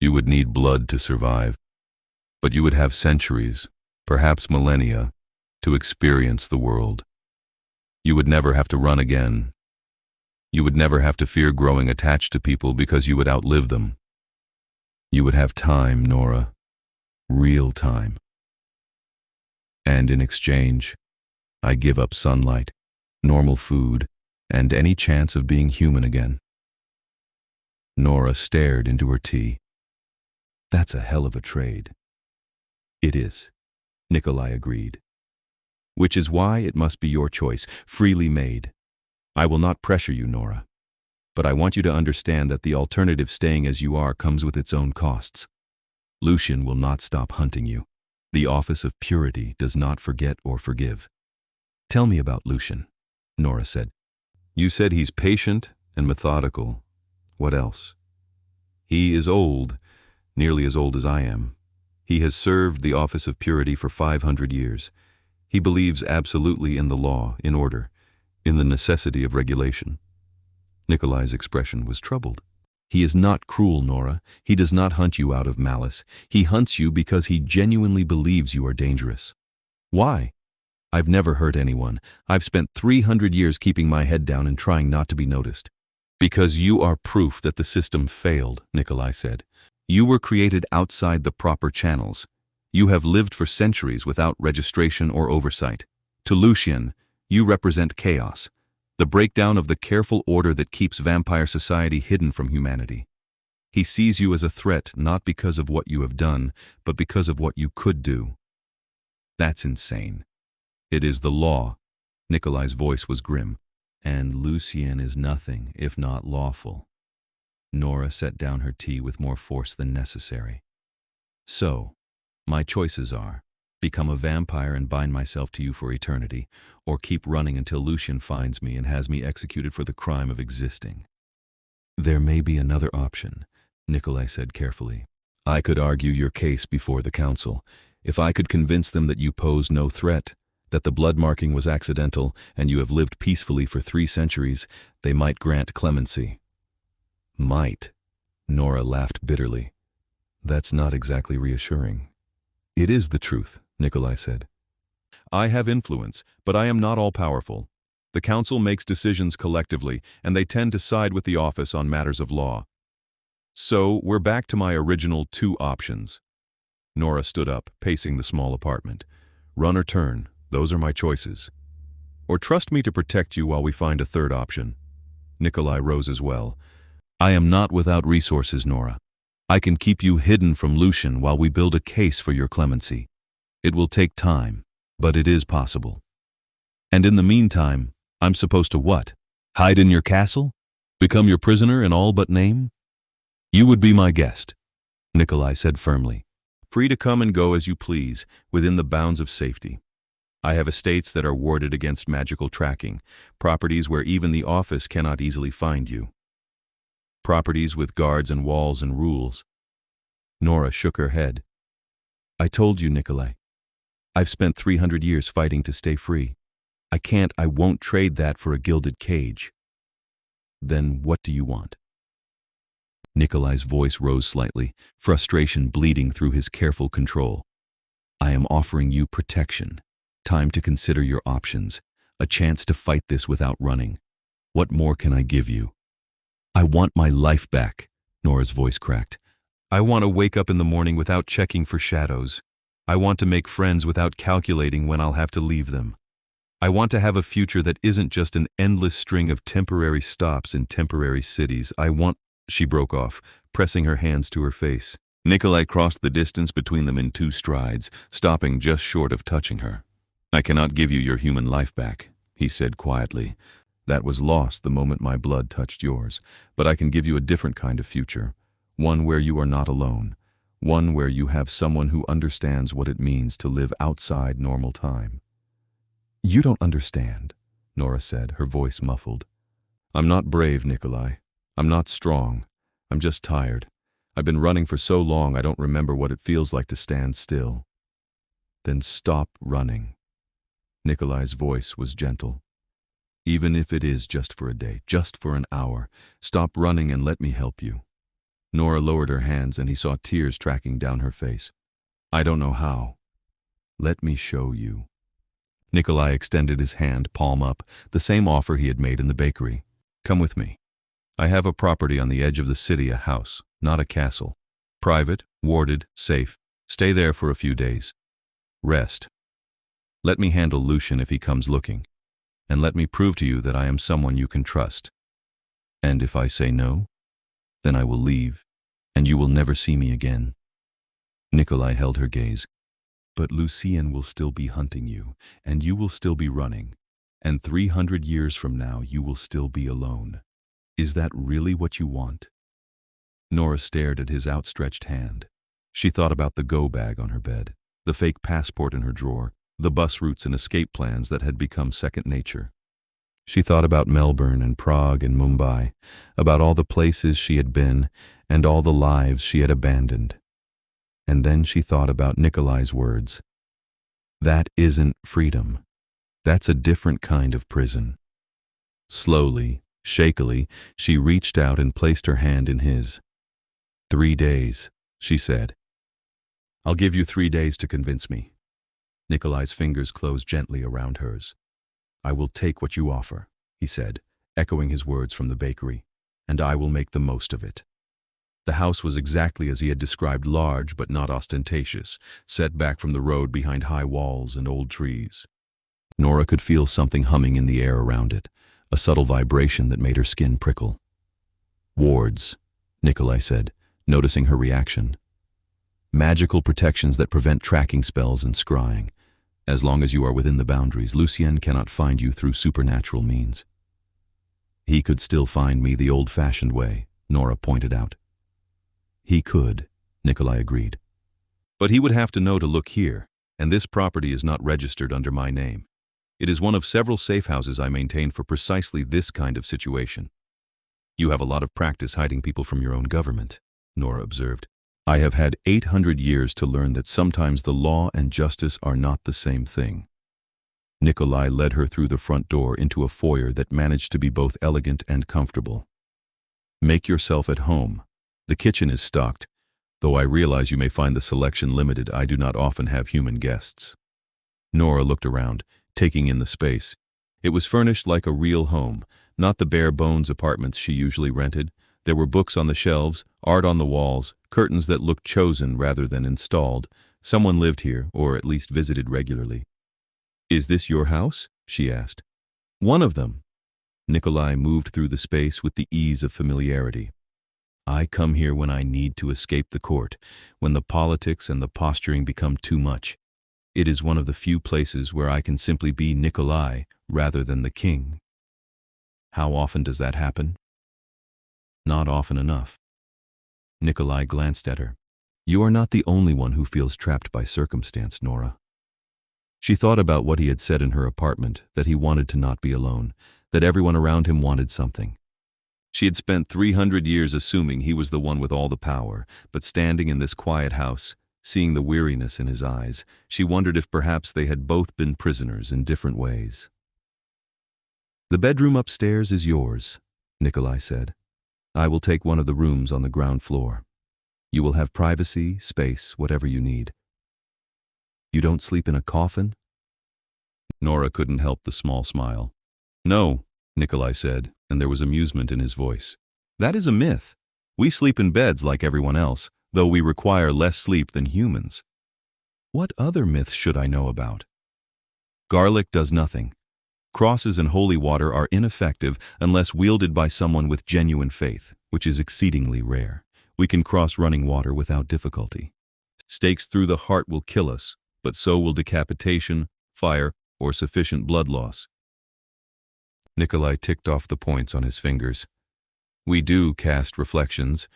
You would need blood to survive. But you would have centuries, perhaps millennia, to experience the world. You would never have to run again. You would never have to fear growing attached to people because you would outlive them. You would have time, Nora. Real time. And in exchange, I give up sunlight, normal food, and any chance of being human again. Nora stared into her tea. That's a hell of a trade. It is, Nicolae agreed. Which is why it must be your choice, freely made. I will not pressure you, Nora. But I want you to understand that the alternative staying as you are comes with its own costs. Lucian will not stop hunting you. The Office of Purity does not forget or forgive. Tell me about Lucian, Nora said. You said he's patient and methodical. What else? He is old, nearly as old as I am. He has served the Office of Purity for 500 years. He believes absolutely in the law, in order, in the necessity of regulation. Nicolae's expression was troubled. He is not cruel, Nora. He does not hunt you out of malice. He hunts you because he genuinely believes you are dangerous. Why? I've never hurt anyone. I've spent 300 years keeping my head down and trying not to be noticed. Because you are proof that the system failed, Nicolae said. You were created outside the proper channels. You have lived for centuries without registration or oversight. To Lucian, you represent chaos, the breakdown of the careful order that keeps vampire society hidden from humanity. He sees you as a threat not because of what you have done, but because of what you could do. That's insane. It is the law. Nicolae's voice was grim. And Lucian is nothing if not lawful. Nora set down her tea with more force than necessary. So, my choices are, become a vampire and bind myself to you for eternity, or keep running until Lucian finds me and has me executed for the crime of existing. There may be another option, Nicolae said carefully. I could argue your case before the council. If I could convince them that you pose no threat, that the blood marking was accidental and you have lived peacefully for 3 centuries, they might grant clemency. Might. Nora laughed bitterly. That's not exactly reassuring. It is the truth, Nicolae said. I have influence, but I am not all-powerful. The council makes decisions collectively, and they tend to side with the office on matters of law. So, we're back to my original 2 options. Nora stood up, pacing the small apartment. Run or turn, those are my choices. Or trust me to protect you while we find a 3rd option. Nicolae rose as well. I am not without resources, Nora. I can keep you hidden from Lucian while we build a case for your clemency. It will take time, but it is possible. And in the meantime, I'm supposed to what? Hide in your castle? Become your prisoner in all but name? You would be my guest, Nicolae said firmly. Free to come and go as you please, within the bounds of safety. I have estates that are warded against magical tracking, properties where even the office cannot easily find you. Properties with guards and walls and rules. Nora shook her head. I told you, Nicolae. I've spent 300 years fighting to stay free. I won't trade that for a gilded cage. Then what do you want? Nicolae's voice rose slightly, frustration bleeding through his careful control. I am offering you protection, time to consider your options, a chance to fight this without running. What more can I give you? I want my life back, Nora's voice cracked. I want to wake up in the morning without checking for shadows. I want to make friends without calculating when I'll have to leave them. I want to have a future that isn't just an endless string of temporary stops in temporary cities. She broke off, pressing her hands to her face. Nicolae crossed the distance between them in 2 strides, stopping just short of touching her. I cannot give you your human life back, he said quietly. That was lost the moment my blood touched yours, but I can give you a different kind of future, one where you are not alone, one where you have someone who understands what it means to live outside normal time. You don't understand, Nora said, her voice muffled. I'm not brave, Nicolae. I'm not strong. I'm just tired. I've been running for so long I don't remember what it feels like to stand still. Then stop running. Nicolae's voice was gentle. Even if it is just for a day, just for an hour, stop running and let me help you. Nora lowered her hands and he saw tears tracking down her face. I don't know how. Let me show you. Nicolae extended his hand, palm up, the same offer he had made in the bakery. Come with me. I have a property on the edge of the city, a house, not a castle. Private, warded, safe. Stay there for a few days. Rest. Let me handle Lucian if he comes looking, and let me prove to you that I am someone you can trust. And if I say no, then I will leave, and you will never see me again." Nicolae held her gaze. "But Lucian will still be hunting you, and you will still be running, and 300 years from now you will still be alone. Is that really what you want?" Nora stared at his outstretched hand. She thought about the go-bag on her bed, the fake passport in her drawer, the bus routes and escape plans that had become second nature. She thought about Melbourne and Prague and Mumbai, about all the places she had been and all the lives she had abandoned. And then she thought about Nicolae's words. That isn't freedom. That's a different kind of prison. Slowly, shakily, she reached out and placed her hand in his. 3 days, she said. I'll give you 3 days to convince me. Nicolae's fingers closed gently around hers. I will take what you offer, he said, echoing his words from the bakery, and I will make the most of it. The house was exactly as he had described, large but not ostentatious, set back from the road behind high walls and old trees. Nora could feel something humming in the air around it, a subtle vibration that made her skin prickle. Wards, Nicolae said, noticing her reaction. Magical protections that prevent tracking spells and scrying. As long as you are within the boundaries, Lucian cannot find you through supernatural means. He could still find me the old-fashioned way, Nora pointed out. He could, Nicolae agreed. But he would have to know to look here, and this property is not registered under my name. It is one of several safe houses I maintain for precisely this kind of situation. You have a lot of practice hiding people from your own government, Nora observed. I have had 800 years to learn that sometimes the law and justice are not the same thing. Nicolae led her through the front door into a foyer that managed to be both elegant and comfortable. Make yourself at home. The kitchen is stocked. Though I realize you may find the selection limited, I do not often have human guests. Nora looked around, taking in the space. It was furnished like a real home, not the bare-bones apartments she usually rented. There were books on the shelves, art on the walls, curtains that looked chosen rather than installed. Someone lived here, or at least visited regularly. Is this your house? She asked. One of them. Nicolae moved through the space with the ease of familiarity. I come here when I need to escape the court, when the politics and the posturing become too much. It is one of the few places where I can simply be Nicolae rather than the king. How often does that happen? Not often enough. Nicolae glanced at her. You are not the only one who feels trapped by circumstance, Nora. She thought about what he had said in her apartment, that he wanted to not be alone, that everyone around him wanted something. She had spent 300 years assuming he was the one with all the power, but standing in this quiet house, seeing the weariness in his eyes, she wondered if perhaps they had both been prisoners in different ways. The bedroom upstairs is yours, Nicolae said. I will take one of the rooms on the ground floor. You will have privacy, space, whatever you need. You don't sleep in a coffin? Nora couldn't help the small smile. No, Nicolae said, and there was amusement in his voice. That is a myth. We sleep in beds like everyone else, though we require less sleep than humans. What other myths should I know about? Garlic does nothing. Crosses and holy water are ineffective unless wielded by someone with genuine faith, which is exceedingly rare. We can cross running water without difficulty. Stakes through the heart will kill us, but so will decapitation, fire, or sufficient blood loss. Nicolae ticked off the points on his fingers. We do cast reflections,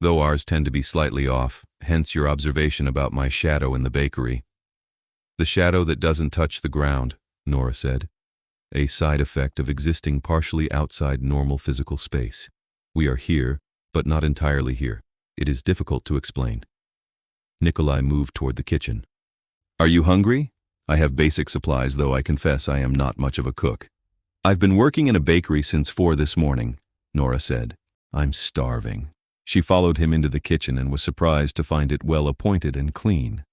though ours tend to be slightly off, hence your observation about my shadow in the bakery. The shadow that doesn't touch the ground, Nora said. A side effect of existing partially outside normal physical space. We are here, but not entirely here. It is difficult to explain. Nicolae moved toward the kitchen. Are you hungry? I have basic supplies, though I confess I am not much of a cook. I've been working in a bakery since 4 this morning, Nora said. I'm starving. She followed him into the kitchen and was surprised to find it well appointed and clean.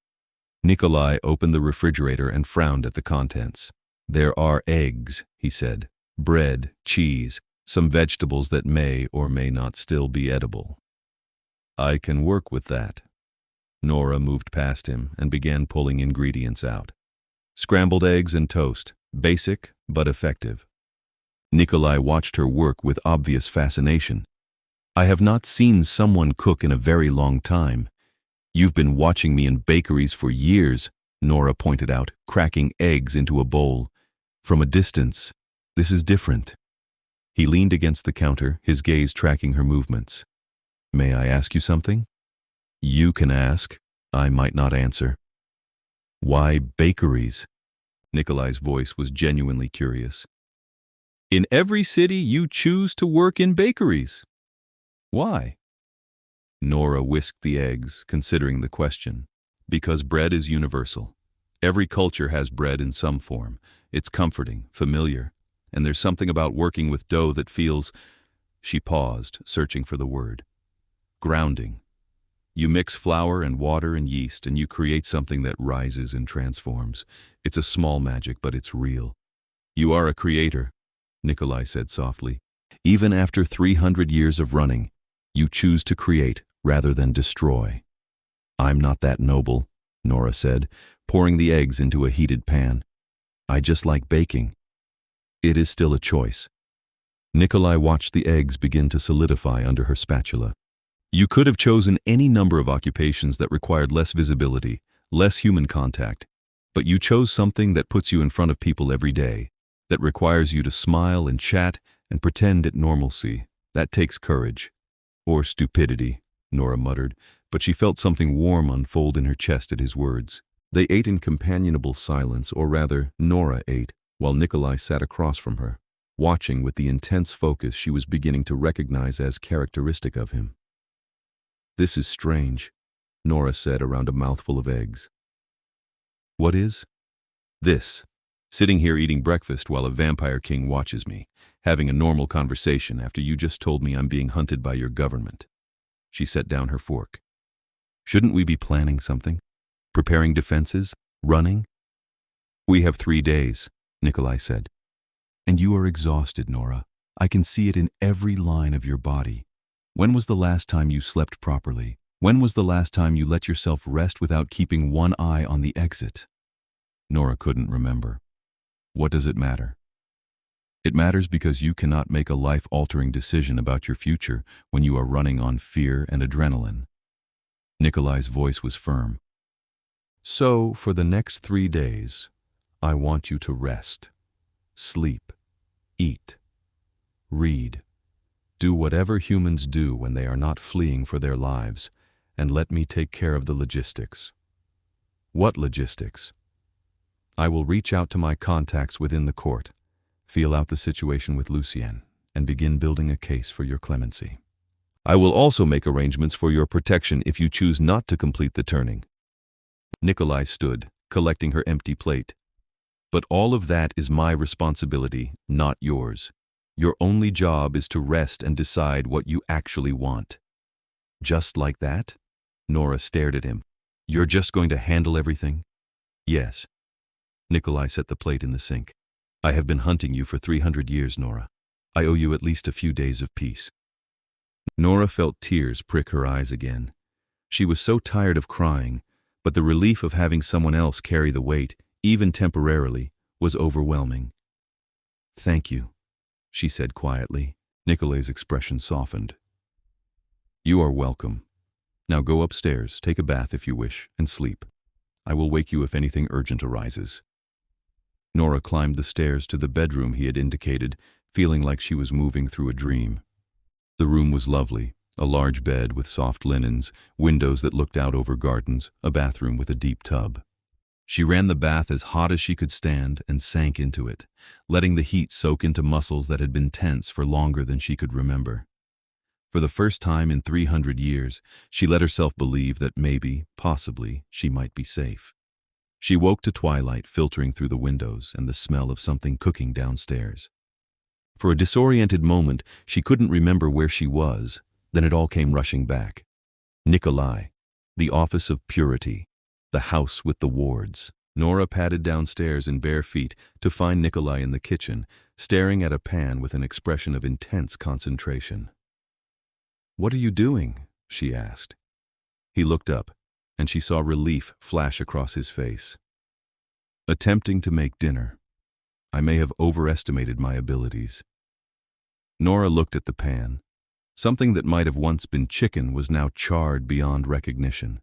Nicolae opened the refrigerator and frowned at the contents. There are eggs, he said, bread, cheese, some vegetables that may or may not still be edible. I can work with that. Nora moved past him and began pulling ingredients out. Scrambled eggs and toast, basic but effective. Nicolae watched her work with obvious fascination. I have not seen someone cook in a very long time. You've been watching me in bakeries for years, Nora pointed out, cracking eggs into a bowl. From a distance, this is different. He leaned against the counter, his gaze tracking her movements. May I ask you something? You can ask. I might not answer. Why bakeries? Nicolae's voice was genuinely curious. In every city, you choose to work in bakeries. Why? Nora whisked the eggs, considering the question. Because bread is universal. Every culture has bread in some form. It's comforting, familiar, and there's something about working with dough that feels... She paused, searching for the word. Grounding. You mix flour and water and yeast, and you create something that rises and transforms. It's a small magic, but it's real. You are a creator, Nicolae said softly. Even after 300 years of running, you choose to create rather than destroy. I'm not that noble, Nora said, pouring the eggs into a heated pan. I just like baking. It is still a choice. Nicolae watched the eggs begin to solidify under her spatula. You could have chosen any number of occupations that required less visibility, less human contact, but you chose something that puts you in front of people every day, that requires you to smile and chat and pretend at normalcy. That takes courage. Or stupidity, Nora muttered, but she felt something warm unfold in her chest at his words. They ate in companionable silence, or rather, Nora ate, while Nicolae sat across from her, watching with the intense focus she was beginning to recognize as characteristic of him. This is strange, Nora said around a mouthful of eggs. What is? This. Sitting here eating breakfast while a vampire king watches me, having a normal conversation after you just told me I'm being hunted by your government. She set down her fork. Shouldn't we be planning something? Preparing defenses? Running? We have 3 days, Nicolae said. And you are exhausted, Nora. I can see it in every line of your body. When was the last time you slept properly? When was the last time you let yourself rest without keeping one eye on the exit? Nora couldn't remember. What does it matter? It matters because you cannot make a life-altering decision about your future when you are running on fear and adrenaline. Nicolae's voice was firm. So, for the next 3 days, I want you to rest, sleep, eat, read. Do whatever humans do when they are not fleeing for their lives, and let me take care of the logistics. What logistics? I will reach out to my contacts within the court, feel out the situation with Lucien, and begin building a case for your clemency. I will also make arrangements for your protection if you choose not to complete the turning. Nicolae stood, collecting her empty plate. But all of that is my responsibility, not yours. Your only job is to rest and decide what you actually want. Just like that? Nora stared at him. You're just going to handle everything? Yes. Nicolae set the plate in the sink. I have been hunting you for 300 years, Nora. I owe you at least a few days of peace. Nora felt tears prick her eyes again. She was so tired of crying, but the relief of having someone else carry the weight, even temporarily, was overwhelming. Thank you, she said quietly. Nicolae's expression softened. You are welcome. Now go upstairs, take a bath if you wish, and sleep. I will wake you if anything urgent arises. Nora climbed the stairs to the bedroom he had indicated, feeling like she was moving through a dream. The room was lovely, a large bed with soft linens, windows that looked out over gardens, a bathroom with a deep tub. She ran the bath as hot as she could stand and sank into it, letting the heat soak into muscles that had been tense for longer than she could remember. For the first time in 300 years, she let herself believe that maybe, possibly, she might be safe. She woke to twilight filtering through the windows and the smell of something cooking downstairs. For a disoriented moment, she couldn't remember where she was, then it all came rushing back. Nicolae, the office of purity, the house with the wards. Nora padded downstairs in bare feet to find Nicolae in the kitchen, staring at a pan with an expression of intense concentration. "What are you doing?" she asked. He looked up, and she saw relief flash across his face. "Attempting to make dinner. I may have overestimated my abilities." Nora looked at the pan. Something that might have once been chicken was now charred beyond recognition.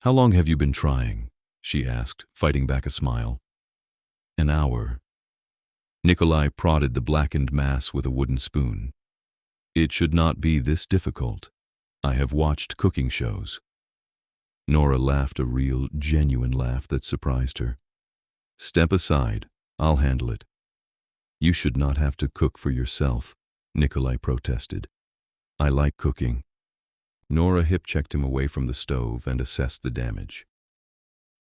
"How long have you been trying?" she asked, fighting back a smile. "An hour." Nicolae prodded the blackened mass with a wooden spoon. "It should not be this difficult. I have watched cooking shows." Nora laughed a real, genuine laugh that surprised her. "Step aside. I'll handle it." "You should not have to cook for yourself," Nicolae protested. "I like cooking." Nora hip-checked him away from the stove and assessed the damage.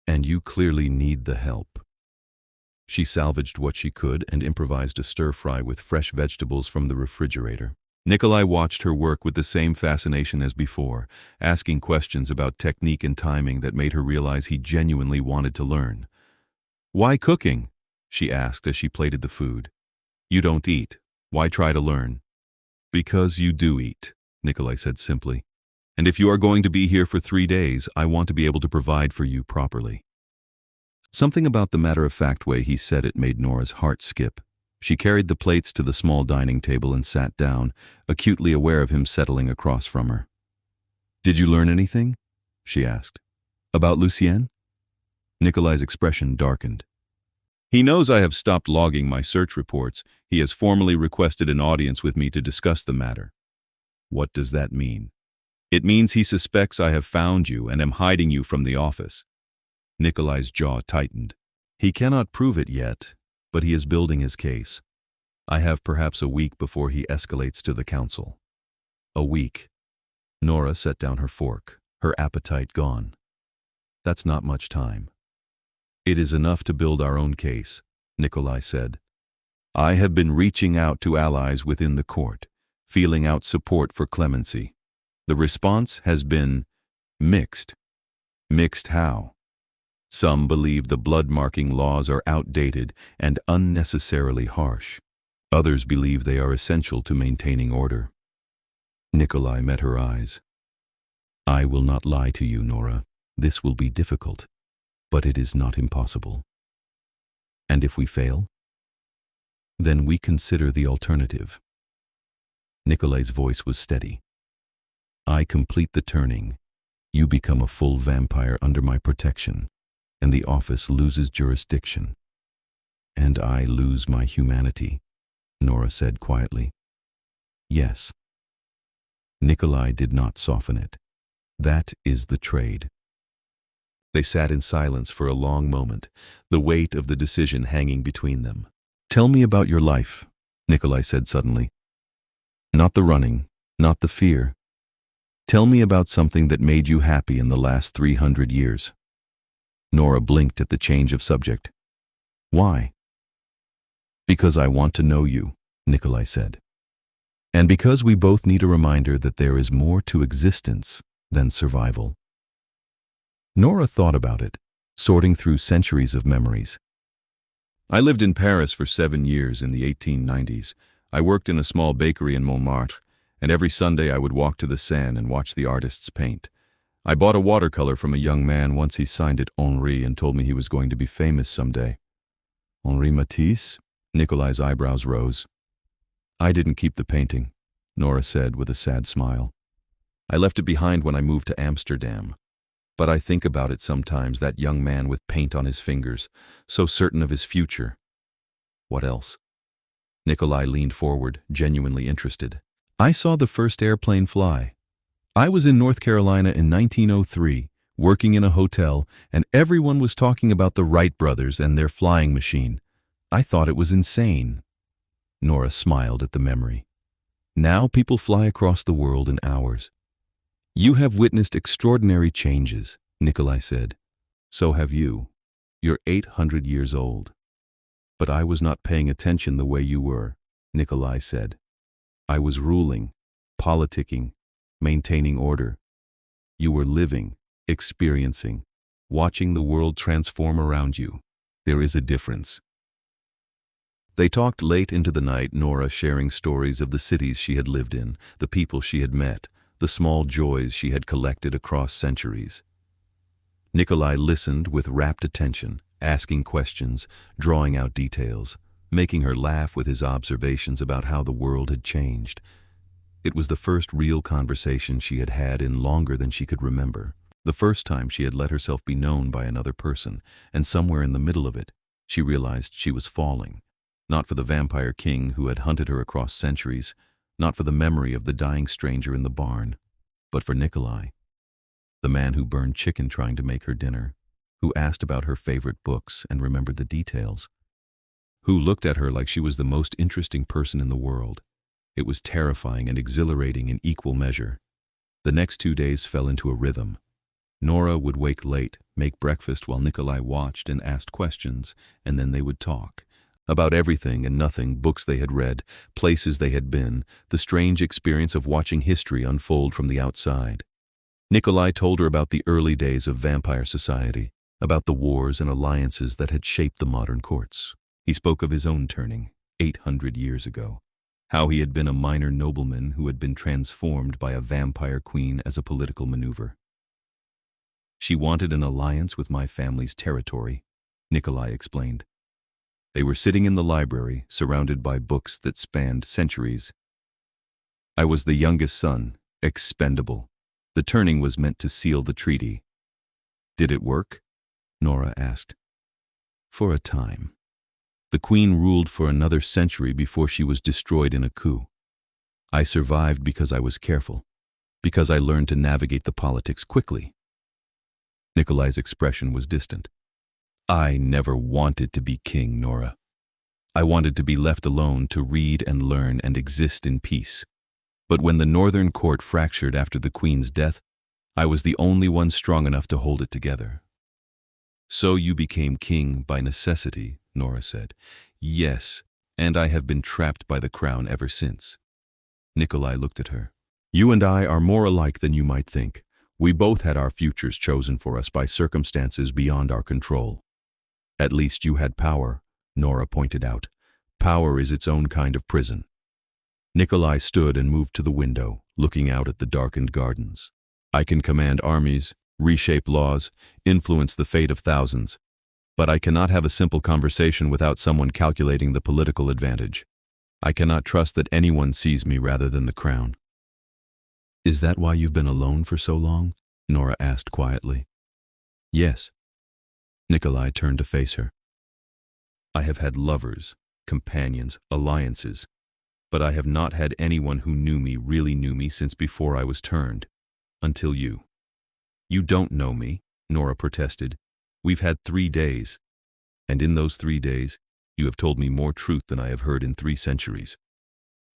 "And you clearly need the help." She salvaged what she could and improvised a stir-fry with fresh vegetables from the refrigerator. Nicolae watched her work with the same fascination as before, asking questions about technique and timing that made her realize he genuinely wanted to learn. "Why cooking?" she asked as she plated the food. "You don't eat. Why try to learn?" "Because you do eat," Nicolae said simply. "And if you are going to be here for 3 days, I want to be able to provide for you properly." Something about the matter-of-fact way he said it made Nora's heart skip. She carried the plates to the small dining table and sat down, acutely aware of him settling across from her. "Did you learn anything?" she asked. "About Lucien?" Nicolae's expression darkened. "He knows I have stopped logging my search reports. He has formally requested an audience with me to discuss the matter." "What does that mean?" "It means he suspects I have found you and am hiding you from the office." Nicolae's jaw tightened. "He cannot prove it yet, but he is building his case. I have perhaps a week before he escalates to the council." "A week." Nora set down her fork, her appetite gone. "That's not much time." "It is enough to build our own case," Nicolae said. "I have been reaching out to allies within the court, feeling out support for clemency. The response has been mixed." "Mixed how?" "Some believe the blood-marking laws are outdated and unnecessarily harsh. Others believe they are essential to maintaining order." Nicolae met her eyes. "I will not lie to you, Nora. This will be difficult, but it is not impossible." "And if we fail?" "Then we consider the alternative." Nicolae's voice was steady. "I complete the turning. You become a full vampire under my protection, and the office loses jurisdiction." "And I lose my humanity," Nora said quietly. "Yes." Nicolae did not soften it. "That is the trade." They sat in silence for a long moment, the weight of the decision hanging between them. "Tell me about your life," Nicolae said suddenly. "Not the running, not the fear. Tell me about something that made you happy in the last 300 years. Nora blinked at the change of subject. "Why?" "Because I want to know you," Nicolae said. "And because we both need a reminder that there is more to existence than survival." Nora thought about it, sorting through centuries of memories. "I lived in Paris for 7 years in the 1890s. I worked in a small bakery in Montmartre, and every Sunday I would walk to the Seine and watch the artists paint. I bought a watercolor from a young man once. He signed it Henri and told me he was going to be famous someday." "Henri Matisse?" Nicolae's eyebrows rose. "I didn't keep the painting," Nora said with a sad smile. "I left it behind when I moved to Amsterdam. But I think about it sometimes, that young man with paint on his fingers, so certain of his future." "What else?" Nicolae leaned forward, genuinely interested. "I saw the first airplane fly. I was in North Carolina in 1903, working in a hotel, and everyone was talking about the Wright brothers and their flying machine. I thought it was insane." Nora smiled at the memory. "Now people fly across the world in hours." "You have witnessed extraordinary changes," Nicolae said. "So have you. You're 800 years old." "But I was not paying attention the way you were," Nicolae said. "I was ruling, politicking, maintaining order. You were living, experiencing, watching the world transform around you. There is a difference. They talked late into the night, Nora sharing stories of the cities she had lived in, the people she had met, the small joys she had collected across centuries. Nicolae listened with rapt attention, asking questions, drawing out details, making her laugh with his observations about how the world had changed. It was the first real conversation she had had in longer than she could remember, the first time she had let herself be known by another person, and somewhere in the middle of it, she realized she was falling. Not for the vampire king who had hunted her across centuries, not for the memory of the dying stranger in the barn, but for Nicolae, the man who burned chicken trying to make her dinner, who asked about her favorite books and remembered the details, who looked at her like she was the most interesting person in the world. It was terrifying and exhilarating in equal measure. The next 2 days fell into a rhythm. Nora would wake late, make breakfast while Nicolae watched and asked questions, and then they would talk. About everything and nothing, books they had read, places they had been, the strange experience of watching history unfold from the outside. Nicolae told her about the early days of vampire society, about the wars and alliances that had shaped the modern courts. He spoke of his own turning, 800 years ago, how he had been a minor nobleman who had been transformed by a vampire queen as a political maneuver. She wanted an alliance with my family's territory, Nicolae explained. They were sitting in the library, surrounded by books that spanned centuries. I was the youngest son, expendable. The turning was meant to seal the treaty. Did it work? Nora asked. For a time. The queen ruled for another century before she was destroyed in a coup. I survived because I was careful, because I learned to navigate the politics quickly. Nicolae's expression was distant. I never wanted to be king, Nora. I wanted to be left alone to read and learn and exist in peace. But when the northern court fractured after the queen's death, I was the only one strong enough to hold it together. So you became king by necessity, Nora said. Yes, and I have been trapped by the crown ever since. Nicolae looked at her. You and I are more alike than you might think. We both had our futures chosen for us by circumstances beyond our control. At least you had power, Nora pointed out. Power is its own kind of prison. Nicolae stood and moved to the window, looking out at the darkened gardens. I can command armies, reshape laws, influence the fate of thousands. But I cannot have a simple conversation without someone calculating the political advantage. I cannot trust that anyone sees me rather than the crown. Is that why you've been alone for so long? Nora asked quietly. Yes. Nicolae turned to face her. I have had lovers, companions, alliances, but I have not had anyone who knew me, really knew me, since before I was turned. Until you. You don't know me, Nora protested. We've had 3 days, and in those 3 days, you have told me more truth than I have heard in 3 centuries.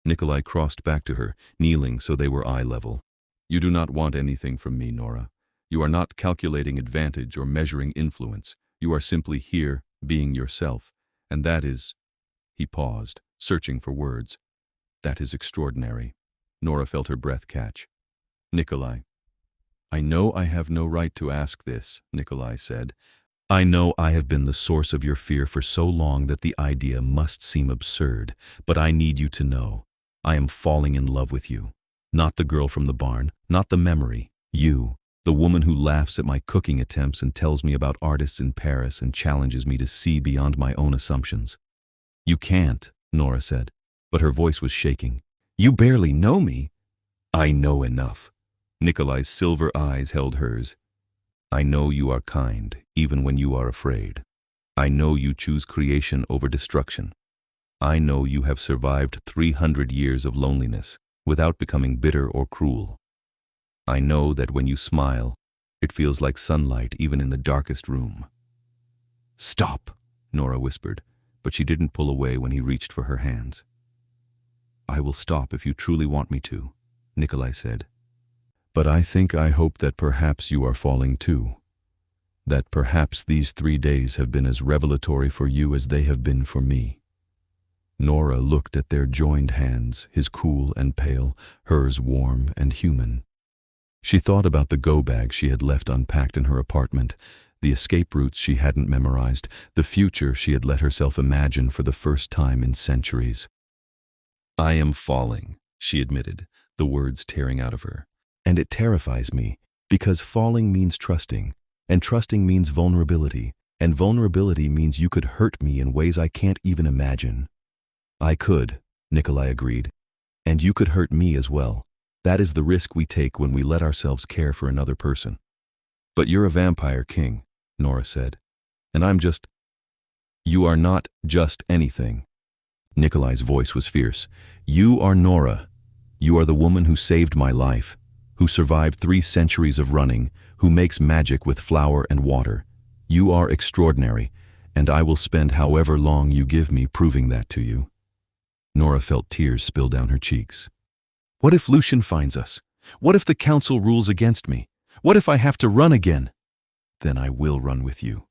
Nicolae crossed back to her, kneeling so they were eye level. You do not want anything from me, Nora. You are not calculating advantage or measuring influence. You are simply here, being yourself, and that is— He paused, searching for words. That is extraordinary. Nora felt her breath catch. Nicolae. I know I have no right to ask this, Nicolae said. I know I have been the source of your fear for so long that the idea must seem absurd, but I need you to know. I am falling in love with you. Not the girl from the barn, not the memory. You, the woman who laughs at my cooking attempts and tells me about artists in Paris and challenges me to see beyond my own assumptions. You can't, Nora said, but her voice was shaking. You barely know me. I know enough. Nicolae's silver eyes held hers. I know you are kind, even when you are afraid. I know you choose creation over destruction. I know you have survived 300 years of loneliness without becoming bitter or cruel. I know that when you smile, it feels like sunlight even in the darkest room. Stop, Nora whispered, but she didn't pull away when he reached for her hands. I will stop if you truly want me to, Nicolae said. But I hope that perhaps you are falling too. That perhaps these 3 days have been as revelatory for you as they have been for me. Nora looked at their joined hands, his cool and pale, hers warm and human. She thought about the go-bag she had left unpacked in her apartment, the escape routes she hadn't memorized, the future she had let herself imagine for the first time in centuries. "I am falling," she admitted, the words tearing out of her. "And it terrifies me, because falling means trusting, and trusting means vulnerability, and vulnerability means you could hurt me in ways I can't even imagine." "I could," Nicolae agreed. "And you could hurt me as well. That is the risk we take when we let ourselves care for another person." "But you're a vampire king," Nora said. "And I'm just—" "You are not just anything." Nicolae's voice was fierce. "You are Nora. You are the woman who saved my life, who survived 3 centuries of running, who makes magic with flour and water. You are extraordinary, and I will spend however long you give me proving that to you." Nora felt tears spill down her cheeks. "What if Lucian finds us? What if the council rules against me? What if I have to run again?" "Then I will run with you,"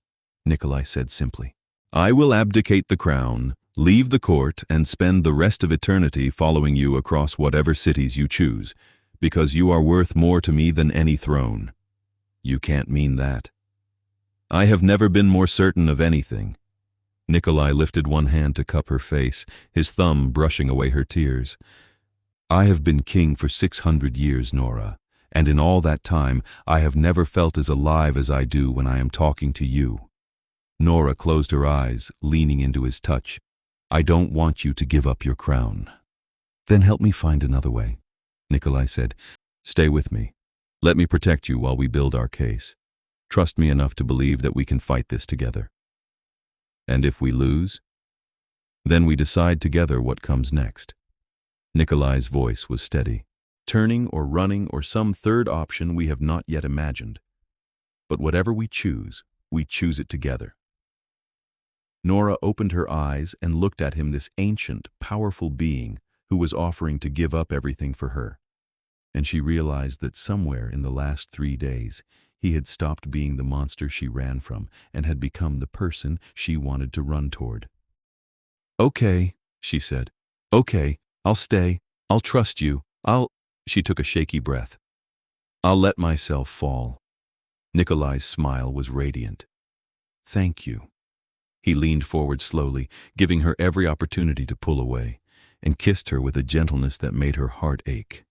Nicolae said simply. "I will abdicate the crown, leave the court, and spend the rest of eternity following you across whatever cities you choose, because you are worth more to me than any throne." "You can't mean that." "I have never been more certain of anything." Nicolae lifted one hand to cup her face, his thumb brushing away her tears. "I have been king for 600 years, Nora, and in all that time I have never felt as alive as I do when I am talking to you." Nora closed her eyes, leaning into his touch. "I don't want you to give up your crown." "Then help me find another way," Nicolae said. "Stay with me. Let me protect you while we build our case. Trust me enough to believe that we can fight this together. And if we lose, then we decide together what comes next." Nicolae's voice was steady. "Turning or running or some third option we have not yet imagined. But whatever we choose it together." Nora opened her eyes and looked at him, this ancient, powerful being who was offering to give up everything for her. And she realized that somewhere in the last 3 days, he had stopped being the monster she ran from and had become the person she wanted to run toward. "Okay," she said. "Okay, I'll stay. I'll trust you. She took a shaky breath. "I'll let myself fall." Nicolae's smile was radiant. "Thank you." He leaned forward slowly, giving her every opportunity to pull away, and kissed her with a gentleness that made her heart ache.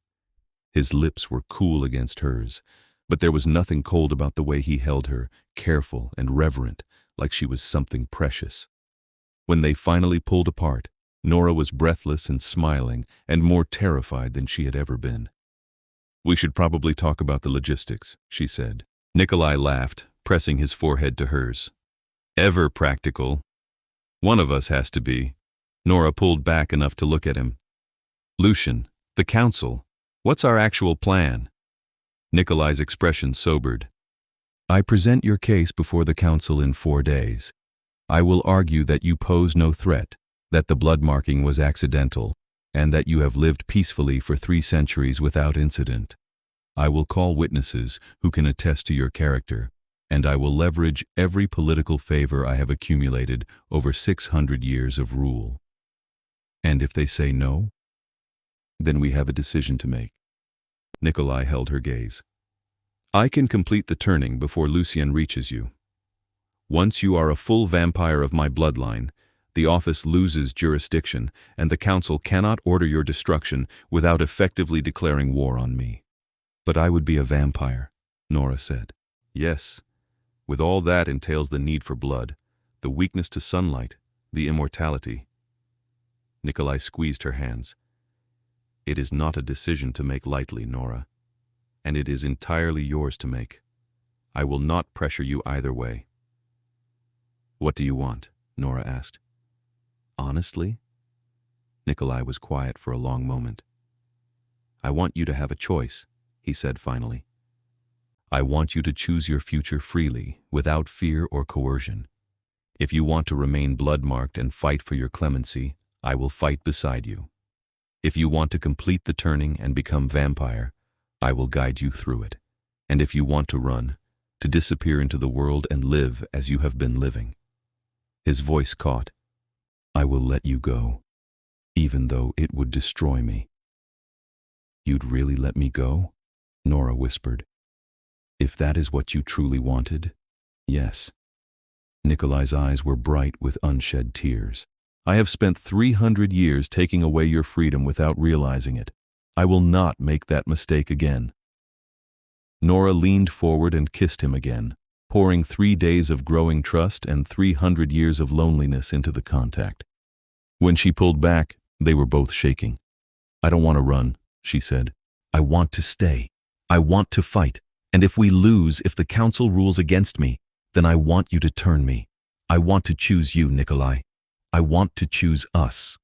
His lips were cool against hers, but there was nothing cold about the way he held her, careful and reverent, like she was something precious. When they finally pulled apart, Nora was breathless and smiling, and more terrified than she had ever been. "We should probably talk about the logistics," she said. Nicolae laughed, pressing his forehead to hers. "Ever practical. One of us has to be." Nora pulled back enough to look at him. "Lucian, the council, what's our actual plan?" Nicolae's expression sobered. "I present your case before the council in 4 days. I will argue that you pose no threat, that the blood marking was accidental, and that you have lived peacefully for 3 centuries without incident. I will call witnesses who can attest to your character, and I will leverage every political favor I have accumulated over 600 years of rule. And if they say no, then we have a decision to make." Nicolae held her gaze. "I can complete the turning before Lucian reaches you. Once you are a full vampire of my bloodline, the office loses jurisdiction, and the council cannot order your destruction without effectively declaring war on me." "But I would be a vampire," Nora said. "Yes, with all that entails the need for blood, the weakness to sunlight, the immortality." Nicolae squeezed her hands. "It is not a decision to make lightly, Nora, and it is entirely yours to make. I will not pressure you either way." "What do you want?" Nora asked. "Honestly?" Nicolae was quiet for a long moment. "I want you to have a choice," he said finally. "I want you to choose your future freely, without fear or coercion. If you want to remain blood-marked and fight for your clemency, I will fight beside you. If you want to complete the turning and become vampire, I will guide you through it. And if you want to run, to disappear into the world and live as you have been living." His voice caught. "I will let you go, even though it would destroy me." "You'd really let me go?" Nora whispered. "If that is what you truly wanted, Yes. Nicolae's eyes were bright with unshed tears. I have spent 300 years taking away your freedom without realizing it. I will not make that mistake again. Nora leaned forward and kissed him again, pouring 3 days of growing trust and 300 years of loneliness into the contact. When she pulled back, they were both shaking. I don't want to run, she said. I want to stay. I want to fight. And if we lose, if the council rules against me, then I want you to turn me. I want to choose you, Nicolae. I want to choose us.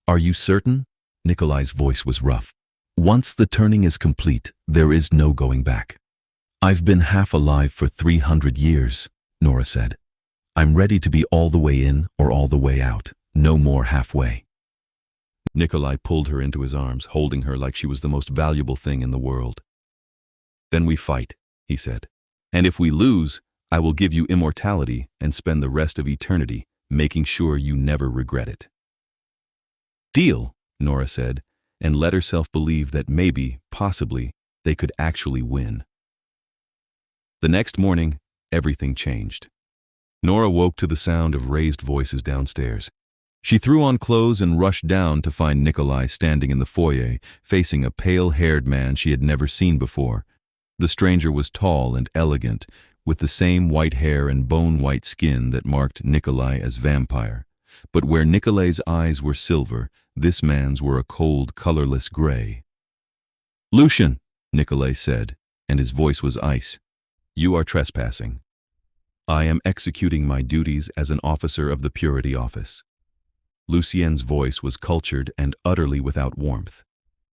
Are you certain? Nicolae's voice was rough. Once the turning is complete, there is no going back. I've been half alive for 300 years, Nora said. I'm ready to be all the way in or all the way out, no more halfway. Nicolae pulled her into his arms, holding her like she was the most valuable thing in the world. Then we fight, he said. And if we lose, I will give you immortality and spend the rest of eternity making sure you never regret it. Deal, Nora said, and let herself believe that maybe, possibly, they could actually win. The next morning, everything changed. Nora woke to the sound of raised voices downstairs. She threw on clothes and rushed down to find Nicolae standing in the foyer, facing a pale-haired man she had never seen before. The stranger was tall and elegant, with the same white hair and bone-white skin that marked Nicolae as vampire. But where Nicolae's eyes were silver, this man's were a cold, colorless gray. "Lucian," Nicolae said, and his voice was ice. "You are trespassing. I am executing my duties as an officer of the Purity Office." Lucien's voice was cultured and utterly without warmth.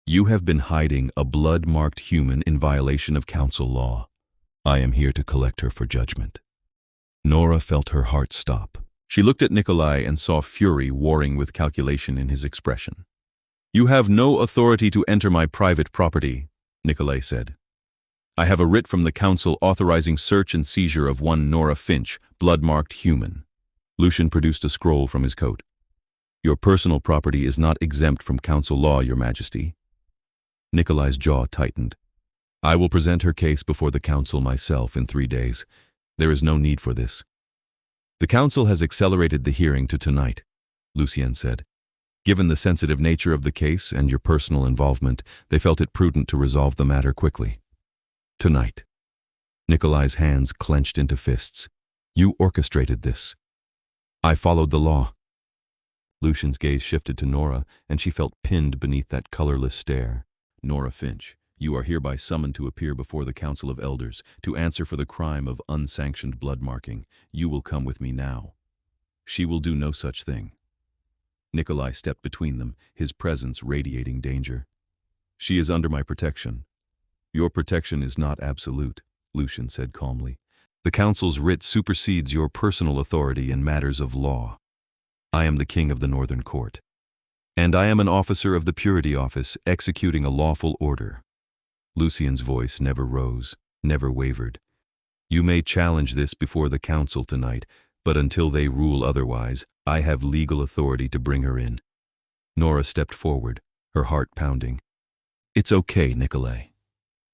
"You have been hiding a blood-marked human in violation of council law. I am here to collect her for judgment." Nora felt her heart stop. She looked at Nicolae and saw fury warring with calculation in his expression. "You have no authority to enter my private property," Nicolae said. "I have a writ from the council authorizing search and seizure of one Nora Finch, blood-marked human." Lucian produced a scroll from his coat. "Your personal property is not exempt from council law, Your Majesty." Nicolae's jaw tightened. "I will present her case before the council myself in 3 days. There is no need for this." "The council has accelerated the hearing to tonight," Lucien said. "Given the sensitive nature of the case and your personal involvement, they felt it prudent to resolve the matter quickly." "Tonight." Nicolae's hands clenched into fists. "You orchestrated this." "I followed the law." Lucian's gaze shifted to Nora, and she felt pinned beneath that colorless stare. "Nora Finch, you are hereby summoned to appear before the Council of Elders to answer for the crime of unsanctioned blood-marking. You will come with me now." "She will do no such thing." Nicolae stepped between them, his presence radiating danger. "She is under my protection." "Your protection is not absolute," Lucian said calmly. "The Council's writ supersedes your personal authority in matters of law. I am the King of the Northern Court. And I am an officer of the Purity Office executing a lawful order." Lucian's voice never rose, never wavered. "You may challenge this before the council tonight, but until they rule otherwise, I have legal authority to bring her in." Nora stepped forward, her heart pounding. "It's okay, Nicolae."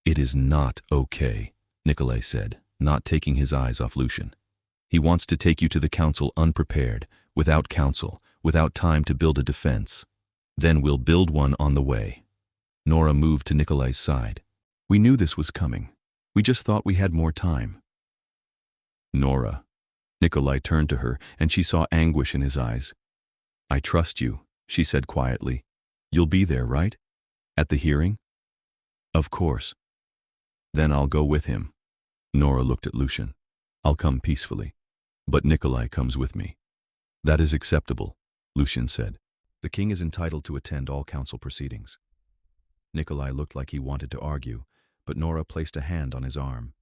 "It is not okay," Nicolae said, not taking his eyes off Lucian. "He wants to take you to the council unprepared, without counsel, without time to build a defense. Then we'll build one on the way." Nora moved to Nicolae's side. "We knew this was coming. We just thought we had more time." "Nora." Nicolae turned to her, and she saw anguish in his eyes. "I trust you," she said quietly. "You'll be there, right? At the hearing?" "Of course." "Then I'll go with him." Nora looked at Lucian. "I'll come peacefully. But Nicolae comes with me." "That is acceptable," Lucian said. "The king is entitled to attend all council proceedings." Nicolae looked like he wanted to argue, but Nora placed a hand on his arm.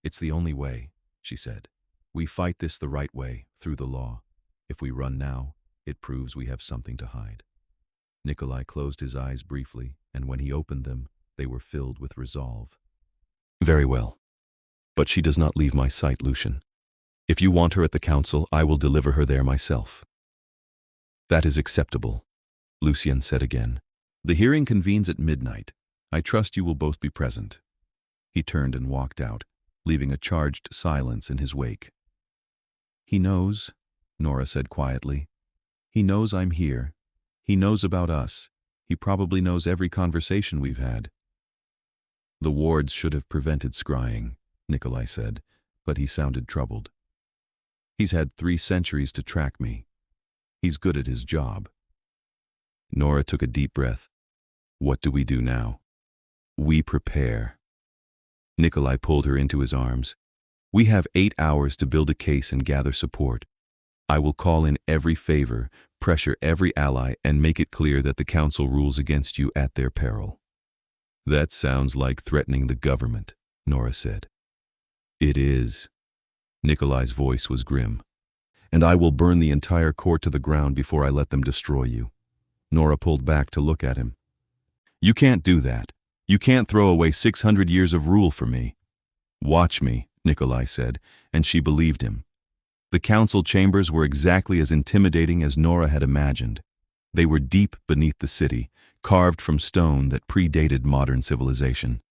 "It's the only way," she said. "We fight this the right way, through the law. If we run now, it proves we have something to hide." Nicolae closed his eyes briefly, and when he opened them, they were filled with resolve. "Very well. But she does not leave my sight, Lucian. If you want her at the council, I will deliver her there myself." "That is acceptable," Lucien said again. "The hearing convenes at midnight. I trust you will both be present." He turned and walked out. leaving a charged silence in his wake. "He knows," Nora said quietly. "He knows I'm here. He knows about us. He probably knows every conversation we've had." "The wards should have prevented scrying," Nicolae said, but he sounded troubled. "He's had 3 centuries to track me. He's good at his job." Nora took a deep breath. "What do we do now?" "We prepare." Nicolae pulled her into his arms. "We have 8 hours to build a case and gather support. I will call in every favor, pressure every ally, and make it clear that the council rules against you at their peril." "That sounds like threatening the government," Nora said. "It is." Nicolae's voice was grim. "And I will burn the entire court to the ground before I let them destroy you." Nora pulled back to look at him. "You can't do that. You can't throw away 600 years of rule for me." "Watch me," Nicolae said, and she believed him. The council chambers were exactly as intimidating as Nora had imagined. They were deep beneath the city, carved from stone that predated modern civilization.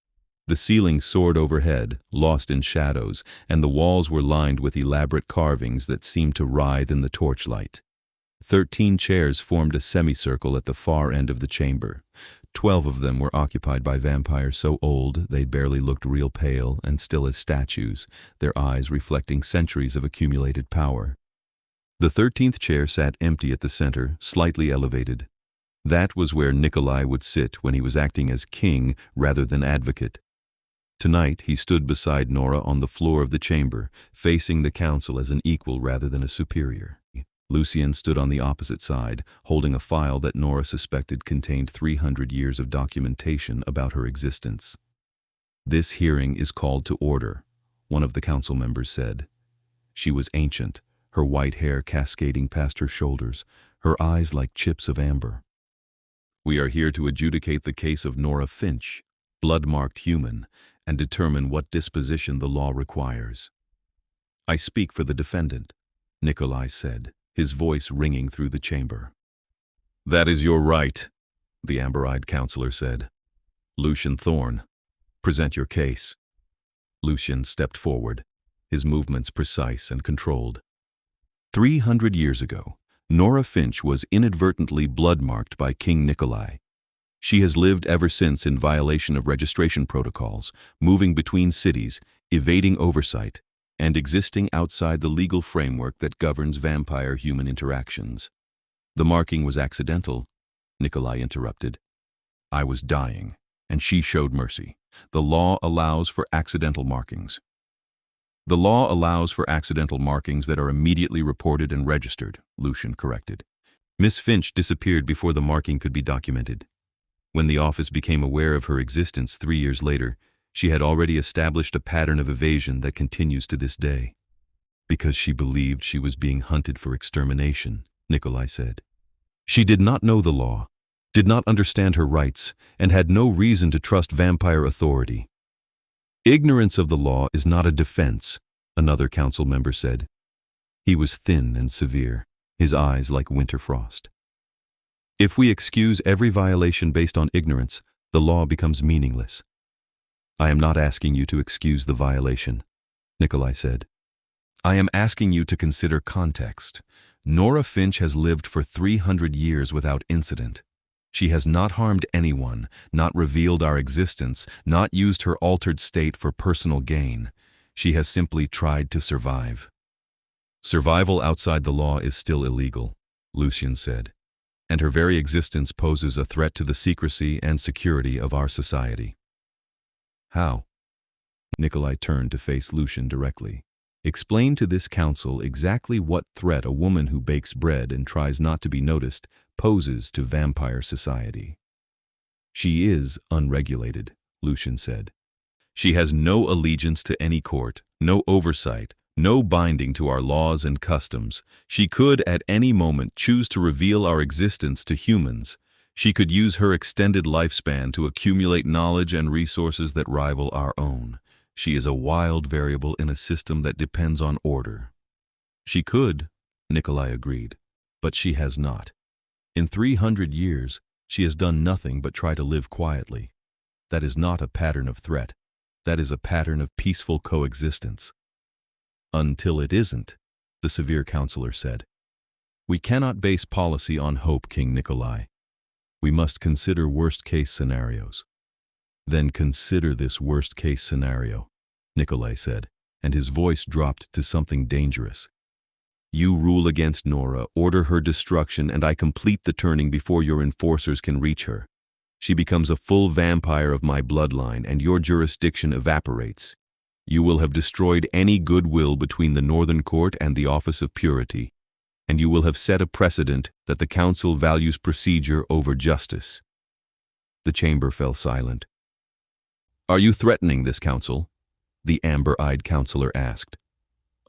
The ceiling soared overhead, lost in shadows, and the walls were lined with elaborate carvings that seemed to writhe in the torchlight. 13 chairs formed a semicircle at the far end of the chamber. 12 of them were occupied by vampires so old they barely looked real pale and still as statues, their eyes reflecting centuries of accumulated power. The 13th chair sat empty at the center, slightly elevated. That was where Nicolae would sit when he was acting as king rather than advocate. Tonight he stood beside Nora on the floor of the chamber, facing the council as an equal rather than a superior. Lucien stood on the opposite side, holding a file that Nora suspected contained 300 years of documentation about her existence. "This hearing is called to order," one of the council members said. She was ancient, her white hair cascading past her shoulders, her eyes like chips of amber. "We are here to adjudicate the case of Nora Finch, blood-marked human, and determine what disposition the law requires." "I speak for the defendant," Nicolae said, his voice ringing through the chamber. "That is your right," the amber-eyed counselor said. "Lucien Thorne, present your case." Lucien stepped forward, his movements precise and controlled. 300 years ago, Nora Finch was inadvertently blood-marked by King Nicolae. She has lived ever since in violation of registration protocols, moving between cities, evading oversight, and existing outside the legal framework that governs vampire-human interactions. "The marking was accidental," Nicolae interrupted. "I was dying, and she showed mercy. The law allows for accidental markings." "The law allows for accidental markings that are immediately reported and registered," Lucien corrected. "Miss Finch disappeared before the marking could be documented. When the office became aware of her existence 3 years later, she had already established a pattern of evasion that continues to this day." "Because she believed she was being hunted for extermination," Nicolae said. "She did not know the law, did not understand her rights, and had no reason to trust vampire authority." "Ignorance of the law is not a defense," another council member said. He was thin and severe, his eyes like winter frost. "If we excuse every violation based on ignorance, the law becomes meaningless." "I am not asking you to excuse the violation," Nicolae said. "I am asking you to consider context. Nora Finch has lived for 300 years without incident. She has not harmed anyone, not revealed our existence, not used her altered state for personal gain. She has simply tried to survive." "Survival outside the law is still illegal," Lucien said, "and her very existence poses a threat to the secrecy and security of our society." "How?" Nicolae turned to face Lucien directly. "Explain to this council exactly what threat a woman who bakes bread and tries not to be noticed poses to vampire society." "She is unregulated," Lucien said. "She has no allegiance to any court, no oversight, no binding to our laws and customs. She could at any moment choose to reveal our existence to humans. She could use her extended lifespan to accumulate knowledge and resources that rival our own. She is a wild variable in a system that depends on order." "She could," Nicolae agreed, "but she has not. In 300 years, she has done nothing but try to live quietly. That is not a pattern of threat. That is a pattern of peaceful coexistence. Until it isn't, the severe counselor said. We cannot base policy on hope, King Nicolae. We must consider worst-case scenarios. Then consider this worst-case scenario, Nicolae said, and his voice dropped to something dangerous. You rule against Nora, order her destruction, and I complete the turning before your enforcers can reach her. She becomes a full vampire of my bloodline, and your jurisdiction evaporates. You will have destroyed any goodwill between the Northern Court and the Office of Purity, and you will have set a precedent that the Council values procedure over justice. The chamber fell silent. Are you threatening this council? The amber-eyed counselor asked.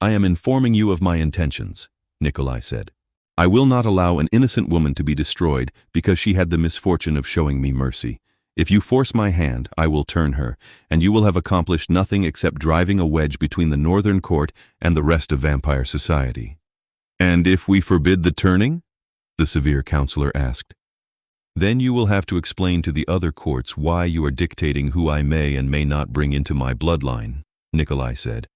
I am informing you of my intentions, Nicolae said. I will not allow an innocent woman to be destroyed because she had the misfortune of showing me mercy. If you force my hand, I will turn her, and you will have accomplished nothing except driving a wedge between the Northern Court and the rest of vampire society. And if we forbid the turning? The severe counselor asked. Then you will have to explain to the other courts why you are dictating who I may and may not bring into my bloodline, Nicolae said.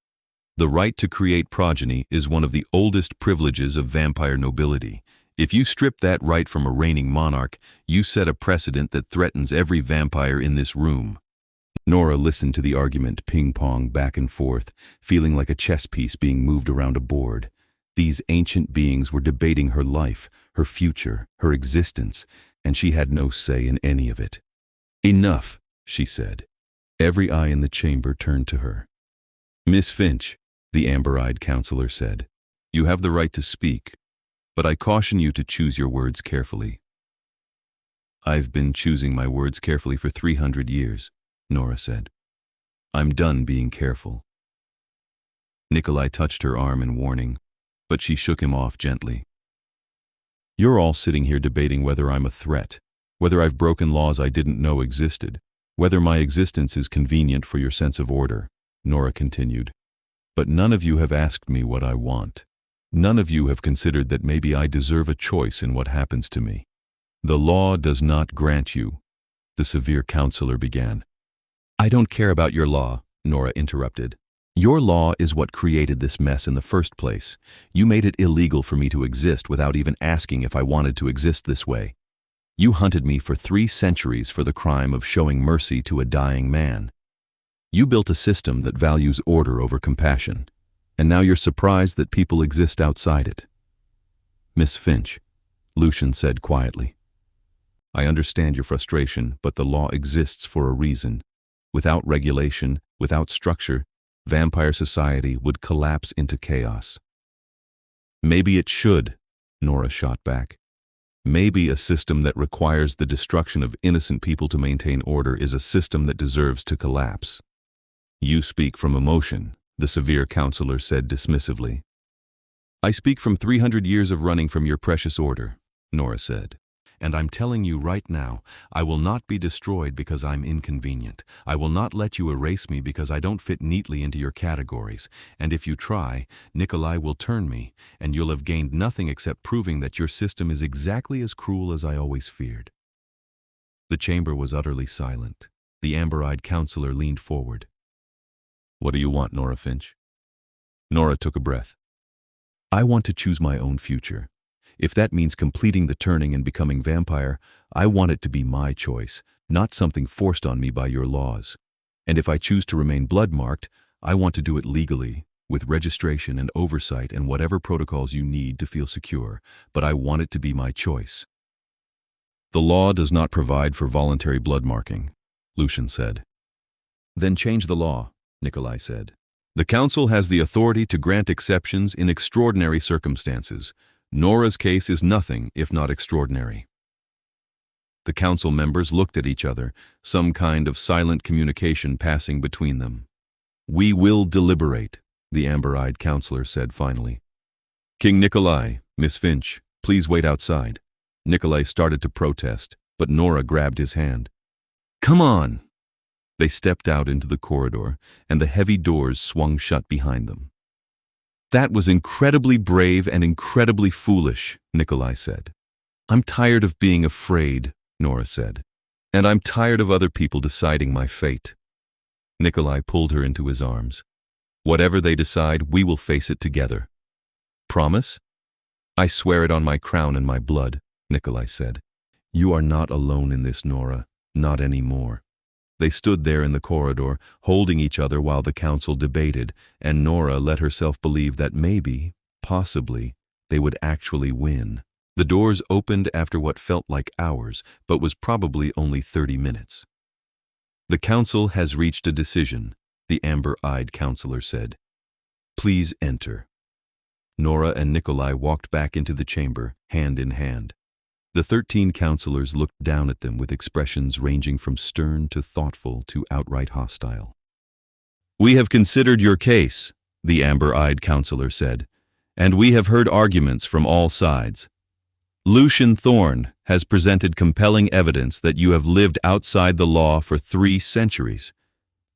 The right to create progeny is one of the oldest privileges of vampire nobility. If you strip that right from a reigning monarch, you set a precedent that threatens every vampire in this room. Nora listened to the argument ping-pong back and forth, feeling like a chess piece being moved around a board. These ancient beings were debating her life, her future, her existence, and she had no say in any of it. Enough, she said. Every eye in the chamber turned to her. Miss Finch, the amber-eyed counselor said, you have the right to speak, but I caution you to choose your words carefully. I've been choosing my words carefully for 300 years, Nora said. I'm done being careful. Nicolae touched her arm in warning, but she shook him off gently. You're all sitting here debating whether I'm a threat, whether I've broken laws I didn't know existed, whether my existence is convenient for your sense of order, Nora continued. But none of you have asked me what I want. None of you have considered that maybe I deserve a choice in what happens to me. The law does not grant you, the severe counselor began. I don't care about your law, Nora interrupted. Your law is what created this mess in the first place. You made it illegal for me to exist without even asking if I wanted to exist this way. You hunted me for 3 centuries for the crime of showing mercy to a dying man. You built a system that values order over compassion, and now you're surprised that people exist outside it. Miss Finch, Lucian said quietly. I understand your frustration, but the law exists for a reason. Without regulation, without structure, vampire society would collapse into chaos. Maybe it should, Nora shot back. Maybe a system that requires the destruction of innocent people to maintain order is a system that deserves to collapse. You speak from emotion, the severe counselor said dismissively. I speak from 300 years of running from your precious order, Nora said. And I'm telling you right now, I will not be destroyed because I'm inconvenient. I will not let you erase me because I don't fit neatly into your categories. And if you try, Nicolae will turn me, and you'll have gained nothing except proving that your system is exactly as cruel as I always feared. The chamber was utterly silent. The amber-eyed counselor leaned forward. What do you want, Nora Finch? Nora took a breath. I want to choose my own future. If that means completing the turning and becoming vampire, I want it to be my choice, not something forced on me by your laws. And if I choose to remain blood-marked, I want to do it legally, with registration and oversight and whatever protocols you need to feel secure, but I want it to be my choice. The law does not provide for voluntary blood marking, Lucian said. Then change the law, Nicolae said. The Council has the authority to grant exceptions in extraordinary circumstances. Nora's case is nothing if not extraordinary. The council members looked at each other, some kind of silent communication passing between them. We will deliberate, the amber-eyed counselor said finally. King Nicolae, Miss Finch, please wait outside. Nicolae started to protest, but Nora grabbed his hand. Come on! They stepped out into the corridor, and the heavy doors swung shut behind them. That was incredibly brave and incredibly foolish, Nicolae said. I'm tired of being afraid, Nora said. And I'm tired of other people deciding my fate. Nicolae pulled her into his arms. Whatever they decide, we will face it together. Promise? I swear it on my crown and my blood, Nicolae said. You are not alone in this, Nora, not anymore. They stood there in the corridor, holding each other while the council debated, and Nora let herself believe that maybe, possibly, they would actually win. The doors opened after what felt like hours, but was probably only 30 minutes. The council has reached a decision, the amber-eyed counselor said. Please enter. Nora and Nicolae walked back into the chamber, hand in hand. The 13 counselors looked down at them with expressions ranging from stern to thoughtful to outright hostile. We have considered your case, the amber-eyed counselor said, and we have heard arguments from all sides. Lucian Thorn has presented compelling evidence that you have lived outside the law for 3 centuries.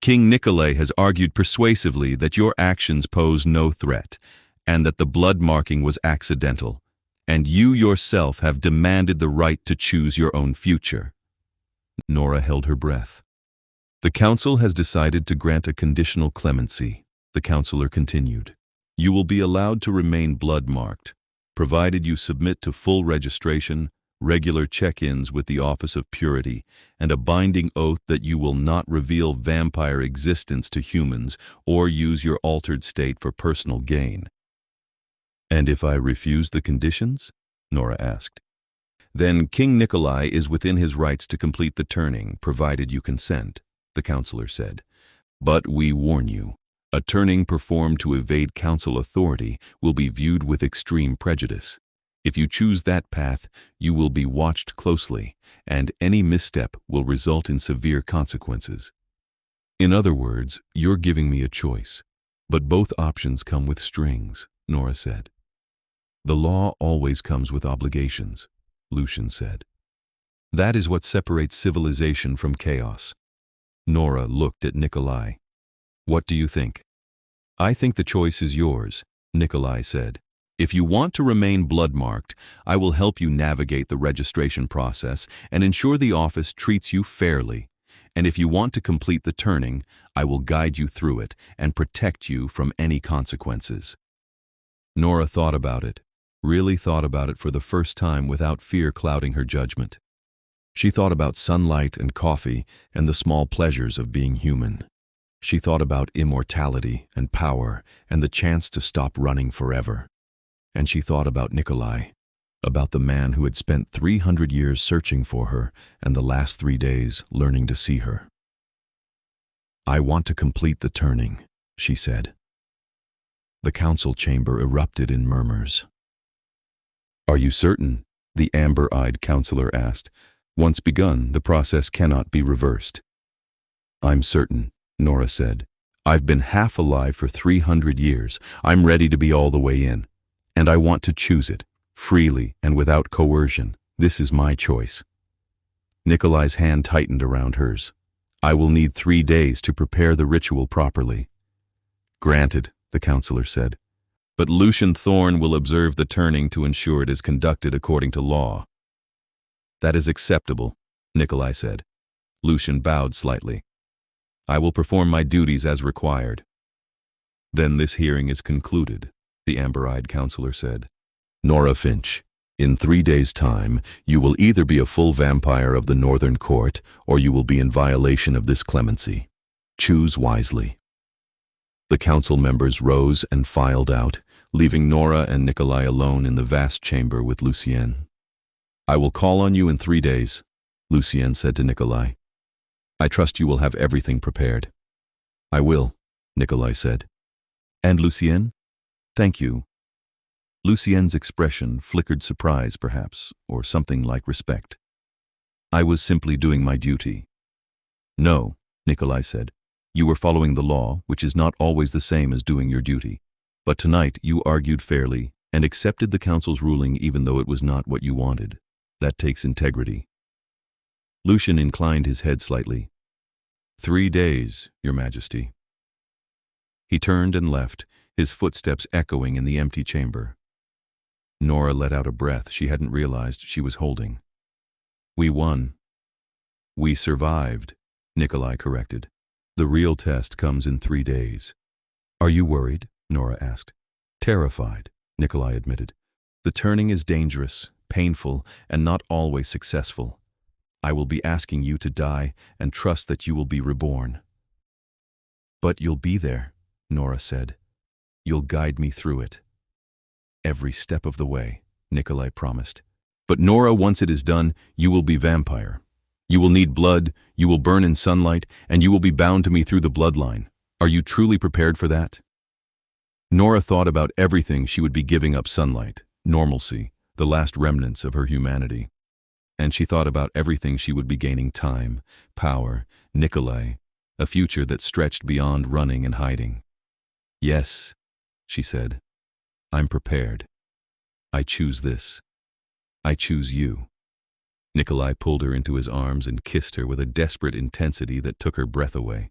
King Nicolae has argued persuasively that your actions pose no threat, and that the blood marking was accidental, and you yourself have demanded the right to choose your own future. Nora held her breath. The council has decided to grant a conditional clemency, the counselor continued. You will be allowed to remain blood-marked, provided you submit to full registration, regular check-ins with the Office of Purity, and a binding oath that you will not reveal vampire existence to humans or use your altered state for personal gain. And if I refuse the conditions? Nora asked. Then King Nicolae is within his rights to complete the turning, provided you consent, the counselor said. But we warn you, a turning performed to evade council authority will be viewed with extreme prejudice. If you choose that path, you will be watched closely, and any misstep will result in severe consequences. In other words, you're giving me a choice, but both options come with strings, Nora said. The law always comes with obligations, Lucian said. That is what separates civilization from chaos. Nora looked at Nicolae. What do you think? I think the choice is yours, Nicolae said. If you want to remain blood-marked, I will help you navigate the registration process and ensure the office treats you fairly. And if you want to complete the turning, I will guide you through it and protect you from any consequences. Nora thought about it, really thought about it for the first time without fear clouding her judgment. She thought about sunlight and coffee and the small pleasures of being human. She thought about immortality and power and the chance to stop running forever. And she thought about Nicolae, about the man who had spent 300 years searching for her and the last 3 days learning to see her. I want to complete the turning, she said. The council chamber erupted in murmurs. Are you certain? The amber-eyed counselor asked. Once begun, the process cannot be reversed. I'm certain, Nora said. I've been half alive for 300 years. I'm ready to be all the way in. And I want to choose it, freely and without coercion. This is my choice. Nicolae's hand tightened around hers. I will need 3 days to prepare the ritual properly. Granted, the counselor said. But Lucian Thorn will observe the turning to ensure it is conducted according to law. That is acceptable, Nicolae said. Lucian bowed slightly. I will perform my duties as required. Then this hearing is concluded, the amber-eyed counselor said. Nora Finch, in 3 days' time, you will either be a full vampire of the Northern Court, or you will be in violation of this clemency. Choose wisely. The council members rose and filed out, leaving Nora and Nicolae alone in the vast chamber with Lucienne. I will call on you in 3 days, Lucienne said to Nicolae. I trust you will have everything prepared. I will, Nicolae said. And Lucienne? Thank you. Lucienne's expression flickered surprise, perhaps, or something like respect. I was simply doing my duty. No, Nicolae said. You were following the law, which is not always the same as doing your duty. But tonight you argued fairly and accepted the council's ruling even though it was not what you wanted. That takes integrity. Lucian inclined his head slightly. 3 days, Your Majesty. He turned and left, his footsteps echoing in the empty chamber. Nora let out a breath she hadn't realized she was holding. We won. We survived, Nicolae corrected. The real test comes in 3 days. Are you worried? Nora asked. Terrified, Nicolae admitted. The turning is dangerous, painful, and not always successful. I will be asking you to die and trust that you will be reborn. But you'll be there, Nora said. You'll guide me through it. Every step of the way, Nicolae promised. But Nora, once it is done, you will be vampire. You will need blood, you will burn in sunlight, and you will be bound to me through the bloodline. Are you truly prepared for that? Nora thought about everything she would be giving up: sunlight, normalcy, the last remnants of her humanity. And she thought about everything she would be gaining: time, power, Nicolae, a future that stretched beyond running and hiding. Yes, she said, I'm prepared. I choose this. I choose you. Nicolae pulled her into his arms and kissed her with a desperate intensity that took her breath away.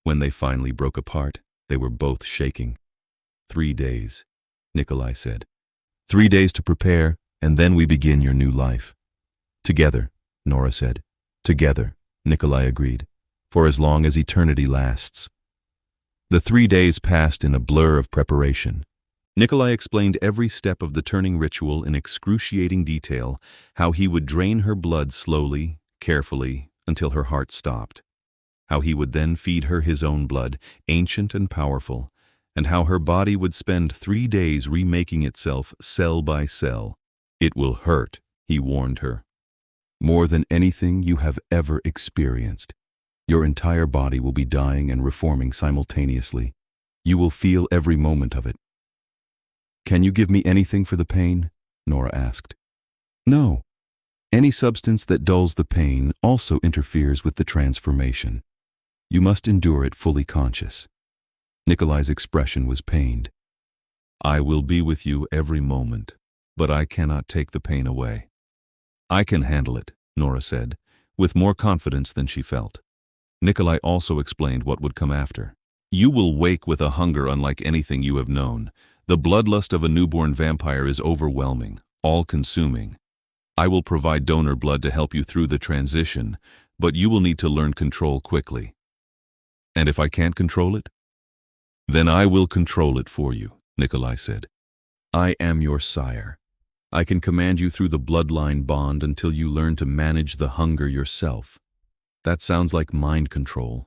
When they finally broke apart, they were both shaking. 3 days, Nicolae said. 3 days to prepare, and then we begin your new life. Together, Nora said. Together, Nicolae agreed, for as long as eternity lasts. The 3 days passed in a blur of preparation. Nicolae explained every step of the turning ritual in excruciating detail, how he would drain her blood slowly, carefully, until her heart stopped. How he would then feed her his own blood, ancient and powerful, and how her body would spend 3 days remaking itself cell by cell. It will hurt, he warned her. More than anything you have ever experienced. Your entire body will be dying and reforming simultaneously. You will feel every moment of it. Can you give me anything for the pain? Nora asked. No. Any substance that dulls the pain also interferes with the transformation. You must endure it fully conscious. Nicolae's expression was pained. I will be with you every moment, but I cannot take the pain away. I can handle it, Nora said, with more confidence than she felt. Nicolae also explained what would come after. You will wake with a hunger unlike anything you have known. The bloodlust of a newborn vampire is overwhelming, all-consuming. I will provide donor blood to help you through the transition, but you will need to learn control quickly. And if I can't control it? Then I will control it for you, Nicolae said. I am your sire. I can command you through the bloodline bond until you learn to manage the hunger yourself. That sounds like mind control,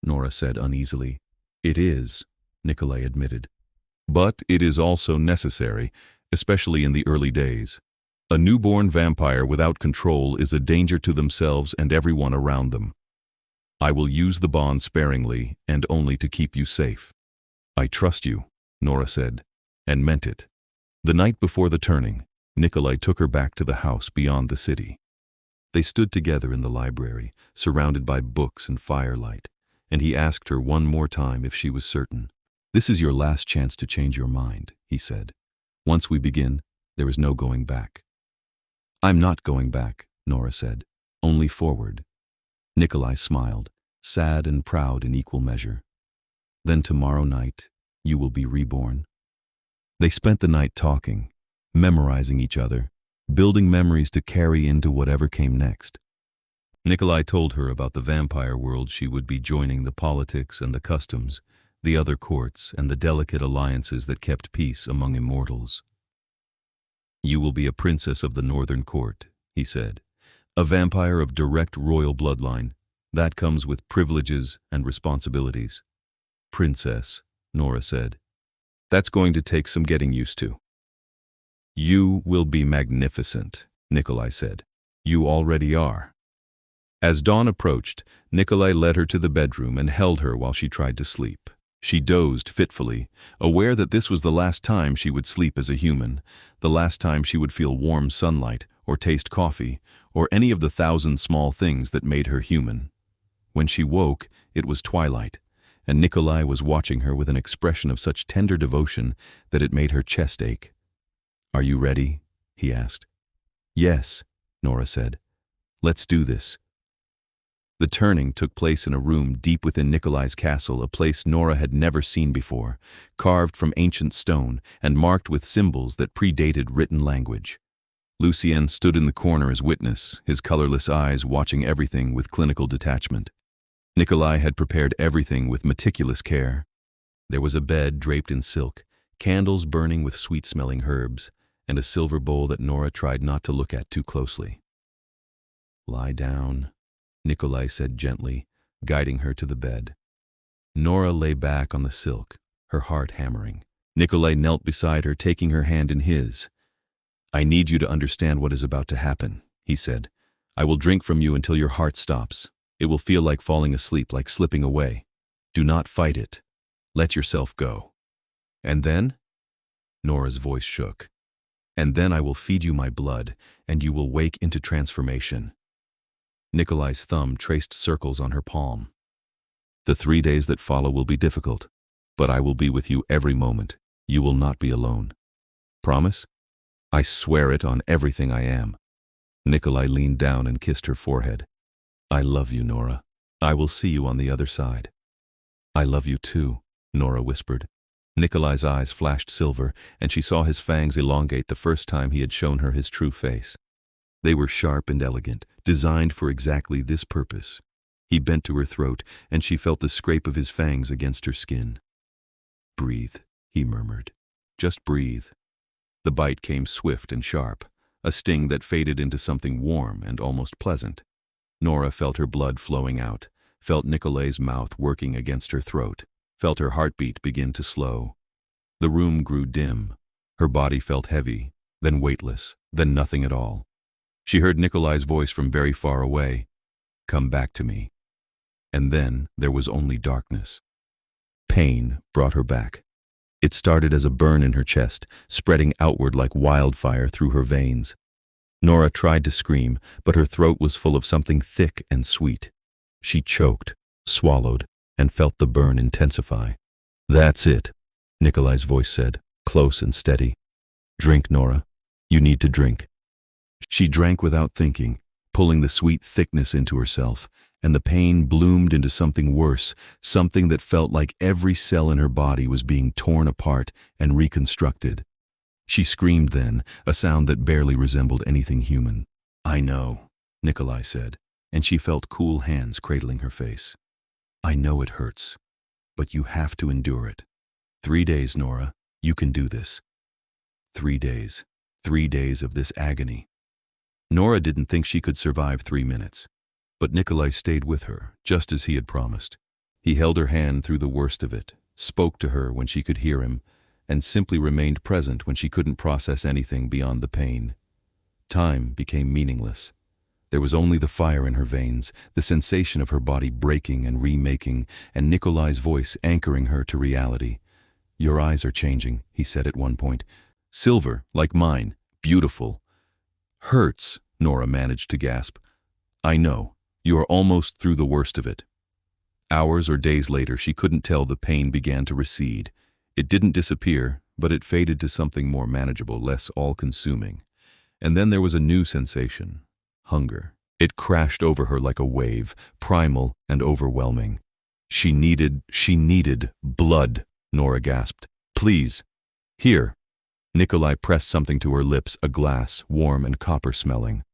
Nora said uneasily. It is, Nicolae admitted. But it is also necessary, especially in the early days. A newborn vampire without control is a danger to themselves and everyone around them. I will use the bond sparingly and only to keep you safe. I trust you, Nora said, and meant it. The night before the turning, Nicolae took her back to the house beyond the city. They stood together in the library, surrounded by books and firelight, and he asked her one more time if she was certain. This is your last chance to change your mind, he said. Once we begin, there is no going back. I'm not going back, Nora said. Only forward. Nicolae smiled, sad and proud in equal measure. Then tomorrow night, you will be reborn. They spent the night talking, memorizing each other, building memories to carry into whatever came next. Nicolae told her about the vampire world she would be joining, the politics and the customs, the other courts, and the delicate alliances that kept peace among immortals. You will be a princess of the Northern Court, he said, a vampire of direct royal bloodline. That comes with privileges and responsibilities. Princess, Nora said. That's going to take some getting used to. You will be magnificent, Nicolae said. You already are. As dawn approached, Nicolae led her to the bedroom and held her while she tried to sleep. She dozed fitfully, aware that this was the last time she would sleep as a human, the last time she would feel warm sunlight, or taste coffee, or any of the 1,000 small things that made her human. When she woke, it was twilight, and Nicolae was watching her with an expression of such tender devotion that it made her chest ache. Are you ready? He asked. Yes, Nora said. Let's do this. The turning took place in a room deep within Nicolae's castle, a place Nora had never seen before, carved from ancient stone and marked with symbols that predated written language. Lucien stood in the corner as witness, his colorless eyes watching everything with clinical detachment. Nicolae had prepared everything with meticulous care. There was a bed draped in silk, candles burning with sweet-smelling herbs, and a silver bowl that Nora tried not to look at too closely. "Lie down," Nicolae said gently, guiding her to the bed. Nora lay back on the silk, her heart hammering. Nicolae knelt beside her, taking her hand in his. "I need you to understand what is about to happen," he said. "I will drink from you until your heart stops. It will feel like falling asleep, like slipping away. Do not fight it. Let yourself go. And then?" Nora's voice shook. "And then I will feed you my blood, and you will wake into transformation." Nicolae's thumb traced circles on her palm. "The 3 days that follow will be difficult, but I will be with you every moment. You will not be alone. Promise?" "I swear it on everything I am." Nicolae leaned down and kissed her forehead. "I love you, Nora. I will see you on the other side." "I love you too," Nora whispered. Nicolae's eyes flashed silver, and she saw his fangs elongate the first time he had shown her his true face. They were sharp and elegant, designed for exactly this purpose. He bent to her throat, and she felt the scrape of his fangs against her skin. "Breathe," he murmured. "Just breathe." The bite came swift and sharp, a sting that faded into something warm and almost pleasant. Nora felt her blood flowing out, felt Nicolae's mouth working against her throat, felt her heartbeat begin to slow. The room grew dim. Her body felt heavy, then weightless, then nothing at all. She heard Nicolae's voice from very far away. "Come back to me." And then there was only darkness. Pain brought her back. It started as a burn in her chest, spreading outward like wildfire through her veins. Nora tried to scream, but her throat was full of something thick and sweet. She choked, swallowed, and felt the burn intensify. "That's it," Nicolae's voice said, close and steady. "Drink, Nora. You need to drink." She drank without thinking, pulling the sweet thickness into herself, and the pain bloomed into something worse, something that felt like every cell in her body was being torn apart and reconstructed. She screamed then, a sound that barely resembled anything human. "I know," Nicolae said, and she felt cool hands cradling her face. "I know it hurts, but you have to endure it. 3 days, Nora. You can do this." 3 days. 3 days of this agony. Nora didn't think she could survive 3 minutes. But Nicolae stayed with her, just as he had promised. He held her hand through the worst of it, spoke to her when she could hear him, and simply remained present when she couldn't process anything beyond the pain. Time became meaningless. There was only the fire in her veins, the sensation of her body breaking and remaking, and Nicolae's voice anchoring her to reality. "Your eyes are changing," he said at one point. "Silver, like mine. Beautiful." "Hurts," Nora managed to gasp. "I know. You are almost through the worst of it." Hours or days later, she couldn't tell, the pain began to recede. It didn't disappear, but it faded to something more manageable, less all-consuming. And then there was a new sensation: hunger. It crashed over her like a wave, primal and overwhelming. She needed blood, Nora gasped. "Please." "Here." Nicolae pressed something to her lips, a glass, warm and copper-smelling.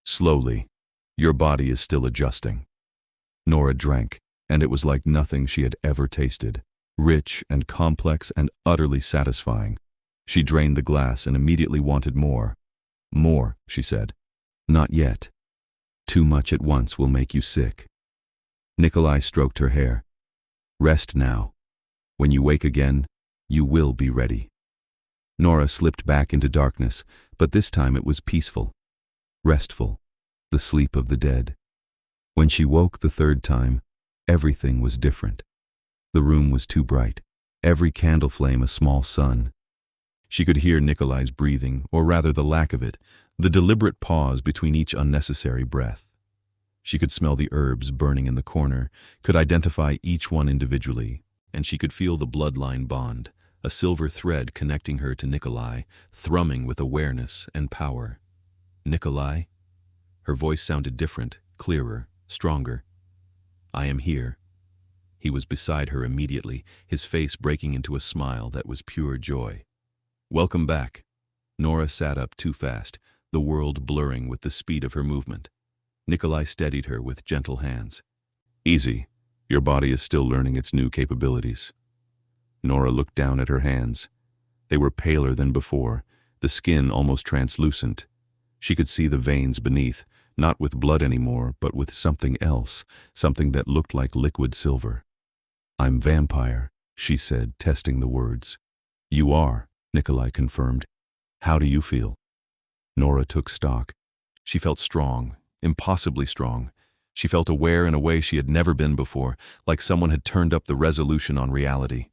"Slowly. Your body is still adjusting." Nora drank, and it was like nothing she had ever tasted. Rich and complex and utterly satisfying. She drained the glass and immediately wanted more. "More," she said. "Not yet. Too much at once will make you sick." Nicolae stroked her hair. "Rest now. When you wake again, you will be ready." Nora slipped back into darkness, but this time it was peaceful, restful, the sleep of the dead. When she woke the 3rd time, everything was different. The room was too bright, every candle flame a small sun. She could hear Nicolae's breathing, or rather the lack of it, the deliberate pause between each unnecessary breath. She could smell the herbs burning in the corner, could identify each one individually, and she could feel the bloodline bond, a silver thread connecting her to Nicolae, thrumming with awareness and power. "Nicolae?" Her voice sounded different, clearer, stronger. "I am here." He was beside her immediately, his face breaking into a smile that was pure joy. "Welcome back." Nora sat up too fast, the world blurring with the speed of her movement. Nicolae steadied her with gentle hands. "Easy. Your body is still learning its new capabilities. Nora looked down at her hands. They were paler than before, the skin almost translucent. She could see the veins beneath, not with blood anymore, but with something else, something that looked like liquid silver. "I'm vampire," she said, testing the words. "You are," Nicolae confirmed. "How do you feel?" Nora took stock. She felt strong, impossibly strong. She felt aware in a way she had never been before, like someone had turned up the resolution on reality.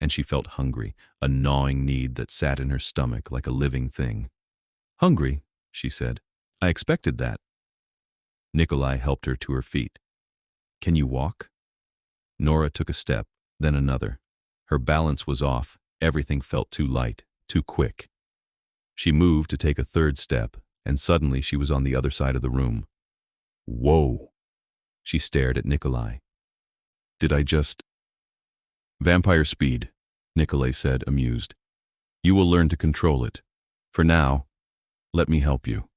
And she felt hungry, a gnawing need that sat in her stomach like a living thing. "Hungry?" she said. "I expected that." Nicolae helped her to her feet. "Can you walk?" Nora took a step, then another. Her balance was off. Everything felt too light, too quick. She moved to take a third step, and suddenly she was on the other side of the room. "Whoa!" She stared at Nicolae. "Did I just—" "Vampire speed," Nicolae said, amused. "You will learn to control it. For now, let me help you."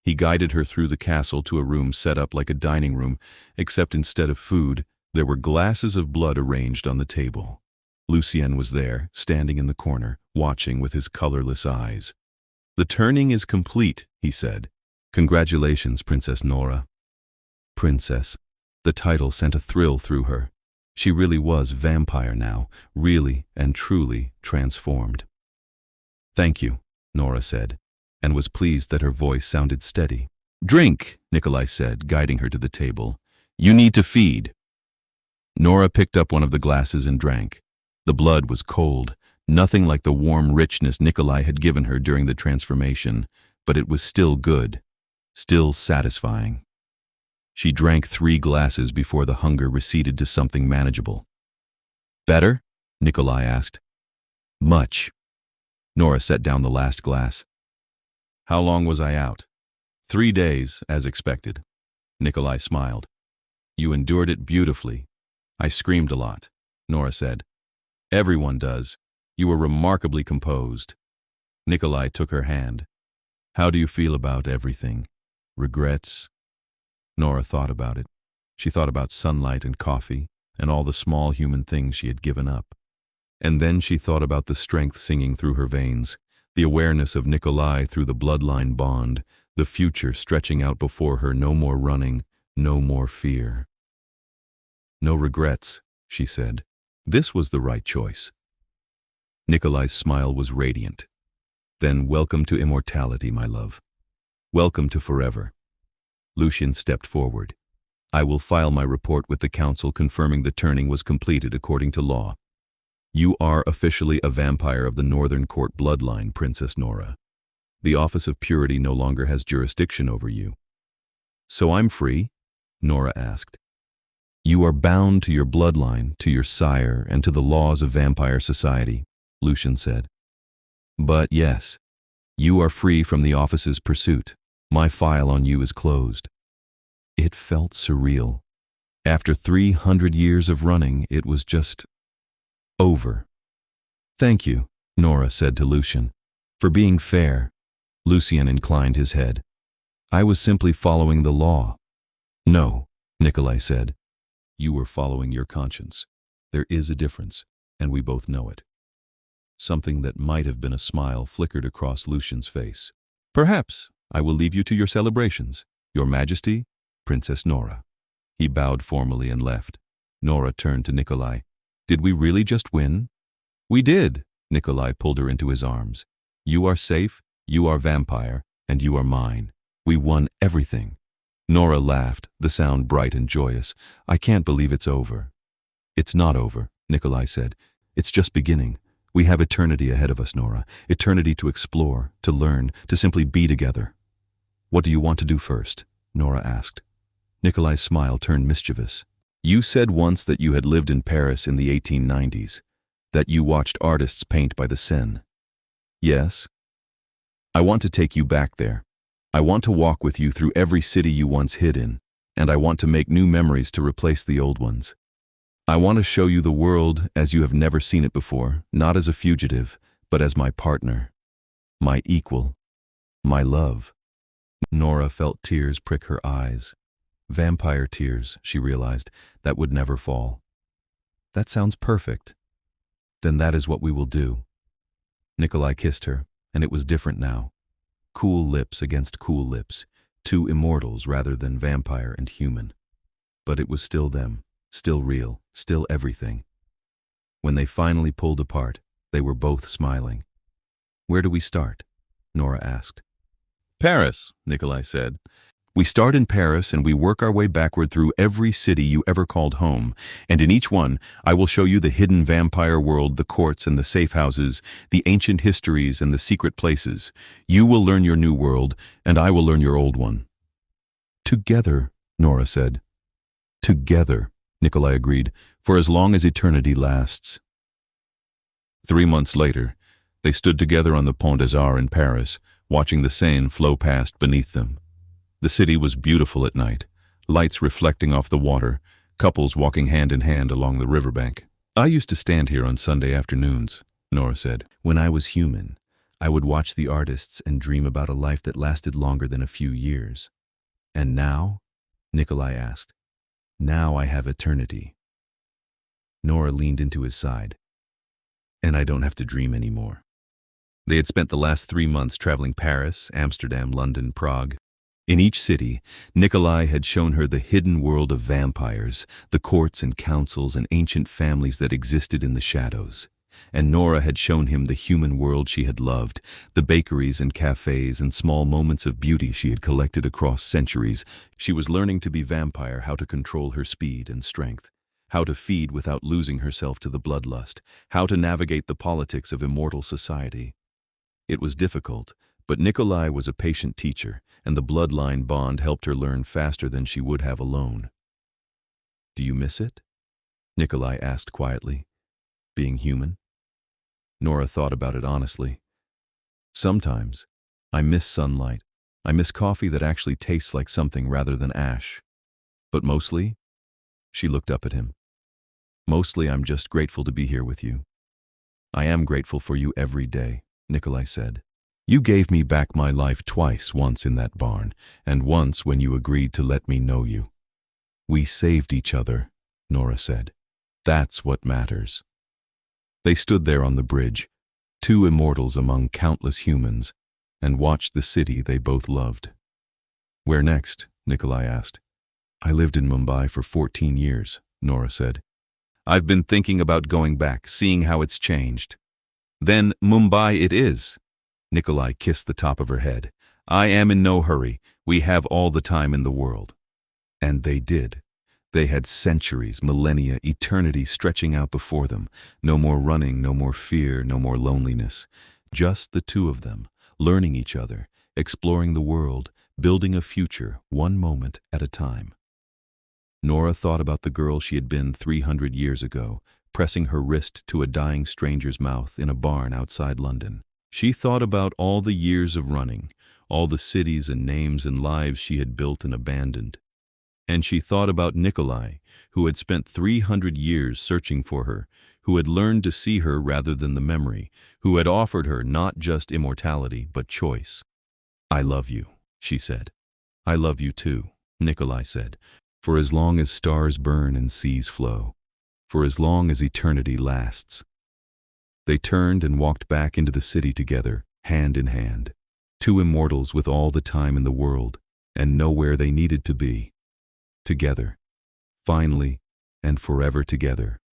He guided her through the castle to a room set up like a dining room, except instead of food, there were glasses of blood arranged on the table. Lucien was there, standing in the corner, watching with his colorless eyes. "The turning is complete," he said. "Congratulations, Princess Nora." Princess. The title sent a thrill through her. She really was vampire now, really and truly transformed. "Thank you," Nora said, and was pleased that her voice sounded steady. "Drink," Nicolae said, guiding her to the table. "You need to feed." Nora picked up one of the glasses and drank. The blood was cold, nothing like the warm richness Nicolae had given her during the transformation, but it was still good, still satisfying. She drank 3 glasses before the hunger receded to something manageable. "Better?" Nicolae asked. "Much." Nora set down the last glass. "How long was I out?" 3 days, as expected." Nicolae smiled. "You endured it beautifully." "I screamed a lot," Nora said. "Everyone does. You were remarkably composed." Nicolae took her hand. "How do you feel about everything? Regrets?" Nora thought about it. She thought about sunlight and coffee, and all the small human things she had given up. And then she thought about the strength singing through her veins, the awareness of Nicolae through the bloodline bond, the future stretching out before her, no more running, no more fear. "No regrets," she said. This was the right choice. Nicolae's smile was radiant. "Then welcome to immortality, my love. Welcome to forever." Lucien stepped forward. "I will file my report with the council confirming the turning was completed according to law. You are officially a vampire of the Northern Court bloodline, Princess Nora. The Office of Purity no longer has jurisdiction over you." "So I'm free?" Nora asked. "You are bound to your bloodline, to your sire, and to the laws of vampire society," Lucien said. "But yes, you are free from the office's pursuit. My file on you is closed." It felt surreal. After 300 years of running, it was just over. "Thank you," Nora said to Lucien, "for being fair." Lucien inclined his head. "I was simply following the law." "No," Nicolae said. "You were following your conscience. There is a difference, and we both know it." Something that might have been a smile flickered across Lucien's face. "Perhaps I will leave you to your celebrations. Your Majesty, Princess Nora." He bowed formally and left. Nora turned to Nicolae. "Did we really just win?" "We did." Nicolae pulled her into his arms. "You are safe, you are vampire, and you are mine. We won everything." Nora laughed, the sound bright and joyous. "I can't believe it's over." "It's not over," Nicolae said. "It's just beginning. We have eternity ahead of us, Nora. Eternity to explore, to learn, to simply be together." "What do you want to do first?" Nora asked. Nicolae's smile turned mischievous. "You said once that you had lived in Paris in the 1890s, that you watched artists paint by the Seine." "Yes." "I want to take you back there. I want to walk with you through every city you once hid in, and I want to make new memories to replace the old ones. I want to show you the world as you have never seen it before, not as a fugitive, but as my partner, my equal, my love." Nora felt tears prick her eyes. Vampire tears, she realized, that would never fall. That sounds perfect. Then that is what we will do. Nicolae kissed her, and it was different now. Cool lips against cool lips, two immortals rather than vampire and human. But it was still them, still real, still everything. When they finally pulled apart, they were both smiling. Where do we start? Nora asked. Paris, Nicolae said. We start in Paris and we work our way backward through every city you ever called home, and in each one I will show you the hidden vampire world, the courts and the safe houses, the ancient histories and the secret places. You will learn your new world, and I will learn your old one. Together, Nora said. Together, Nicolae agreed, for as long as eternity lasts. 3 months later, they stood together on the Pont des Arts in Paris, watching the Seine flow past beneath them. The city was beautiful at night, lights reflecting off the water, couples walking hand in hand along the riverbank. I used to stand here on Sunday afternoons, Nora said. When I was human, I would watch the artists and dream about a life that lasted longer than a few years. And now? Nicolae asked. Now I have eternity. Nora leaned into his side. And I don't have to dream anymore. They had spent the last 3 months traveling Paris, Amsterdam, London, Prague. In each city, Nicolae had shown her the hidden world of vampires, the courts and councils and ancient families that existed in the shadows. And Nora had shown him the human world she had loved, the bakeries and cafes and small moments of beauty she had collected across centuries. She was learning to be vampire, how to control her speed and strength, how to feed without losing herself to the bloodlust, how to navigate the politics of immortal society. It was difficult, but Nicolae was a patient teacher, and the bloodline bond helped her learn faster than she would have alone. Do you miss it? Nicolae asked quietly. Being human? Nora thought about it honestly. Sometimes. I miss sunlight. I miss coffee that actually tastes like something rather than ash. But mostly, she looked up at him. Mostly I'm just grateful to be here with you. I am grateful for you every day, Nicolae said. You gave me back my life twice, once in that barn, and once when you agreed to let me know you. We saved each other, Nora said. That's what matters. They stood there on the bridge, two immortals among countless humans, and watched the city they both loved. Where next? Nicolae asked. I lived in Mumbai for 14 years, Nora said. I've been thinking about going back, seeing how it's changed. Then Mumbai it is. Nicolae kissed the top of her head. I am in no hurry. We have all the time in the world. And they did. They had centuries, millennia, eternity stretching out before them. No more running, no more fear, no more loneliness. Just the two of them, learning each other, exploring the world, building a future, one moment at a time. Nora thought about the girl she had been 300 years ago, pressing her wrist to a dying stranger's mouth in a barn outside London. She thought about all the years of running, all the cities and names and lives she had built and abandoned. And she thought about Nicolae, who had spent 300 years searching for her, who had learned to see her rather than the memory, who had offered her not just immortality, but choice. I love you, she said. I love you too, Nicolae said, for as long as stars burn and seas flow, for as long as eternity lasts. They turned and walked back into the city together, hand in hand, two immortals with all the time in the world, and nowhere they needed to be. Together, finally and forever together.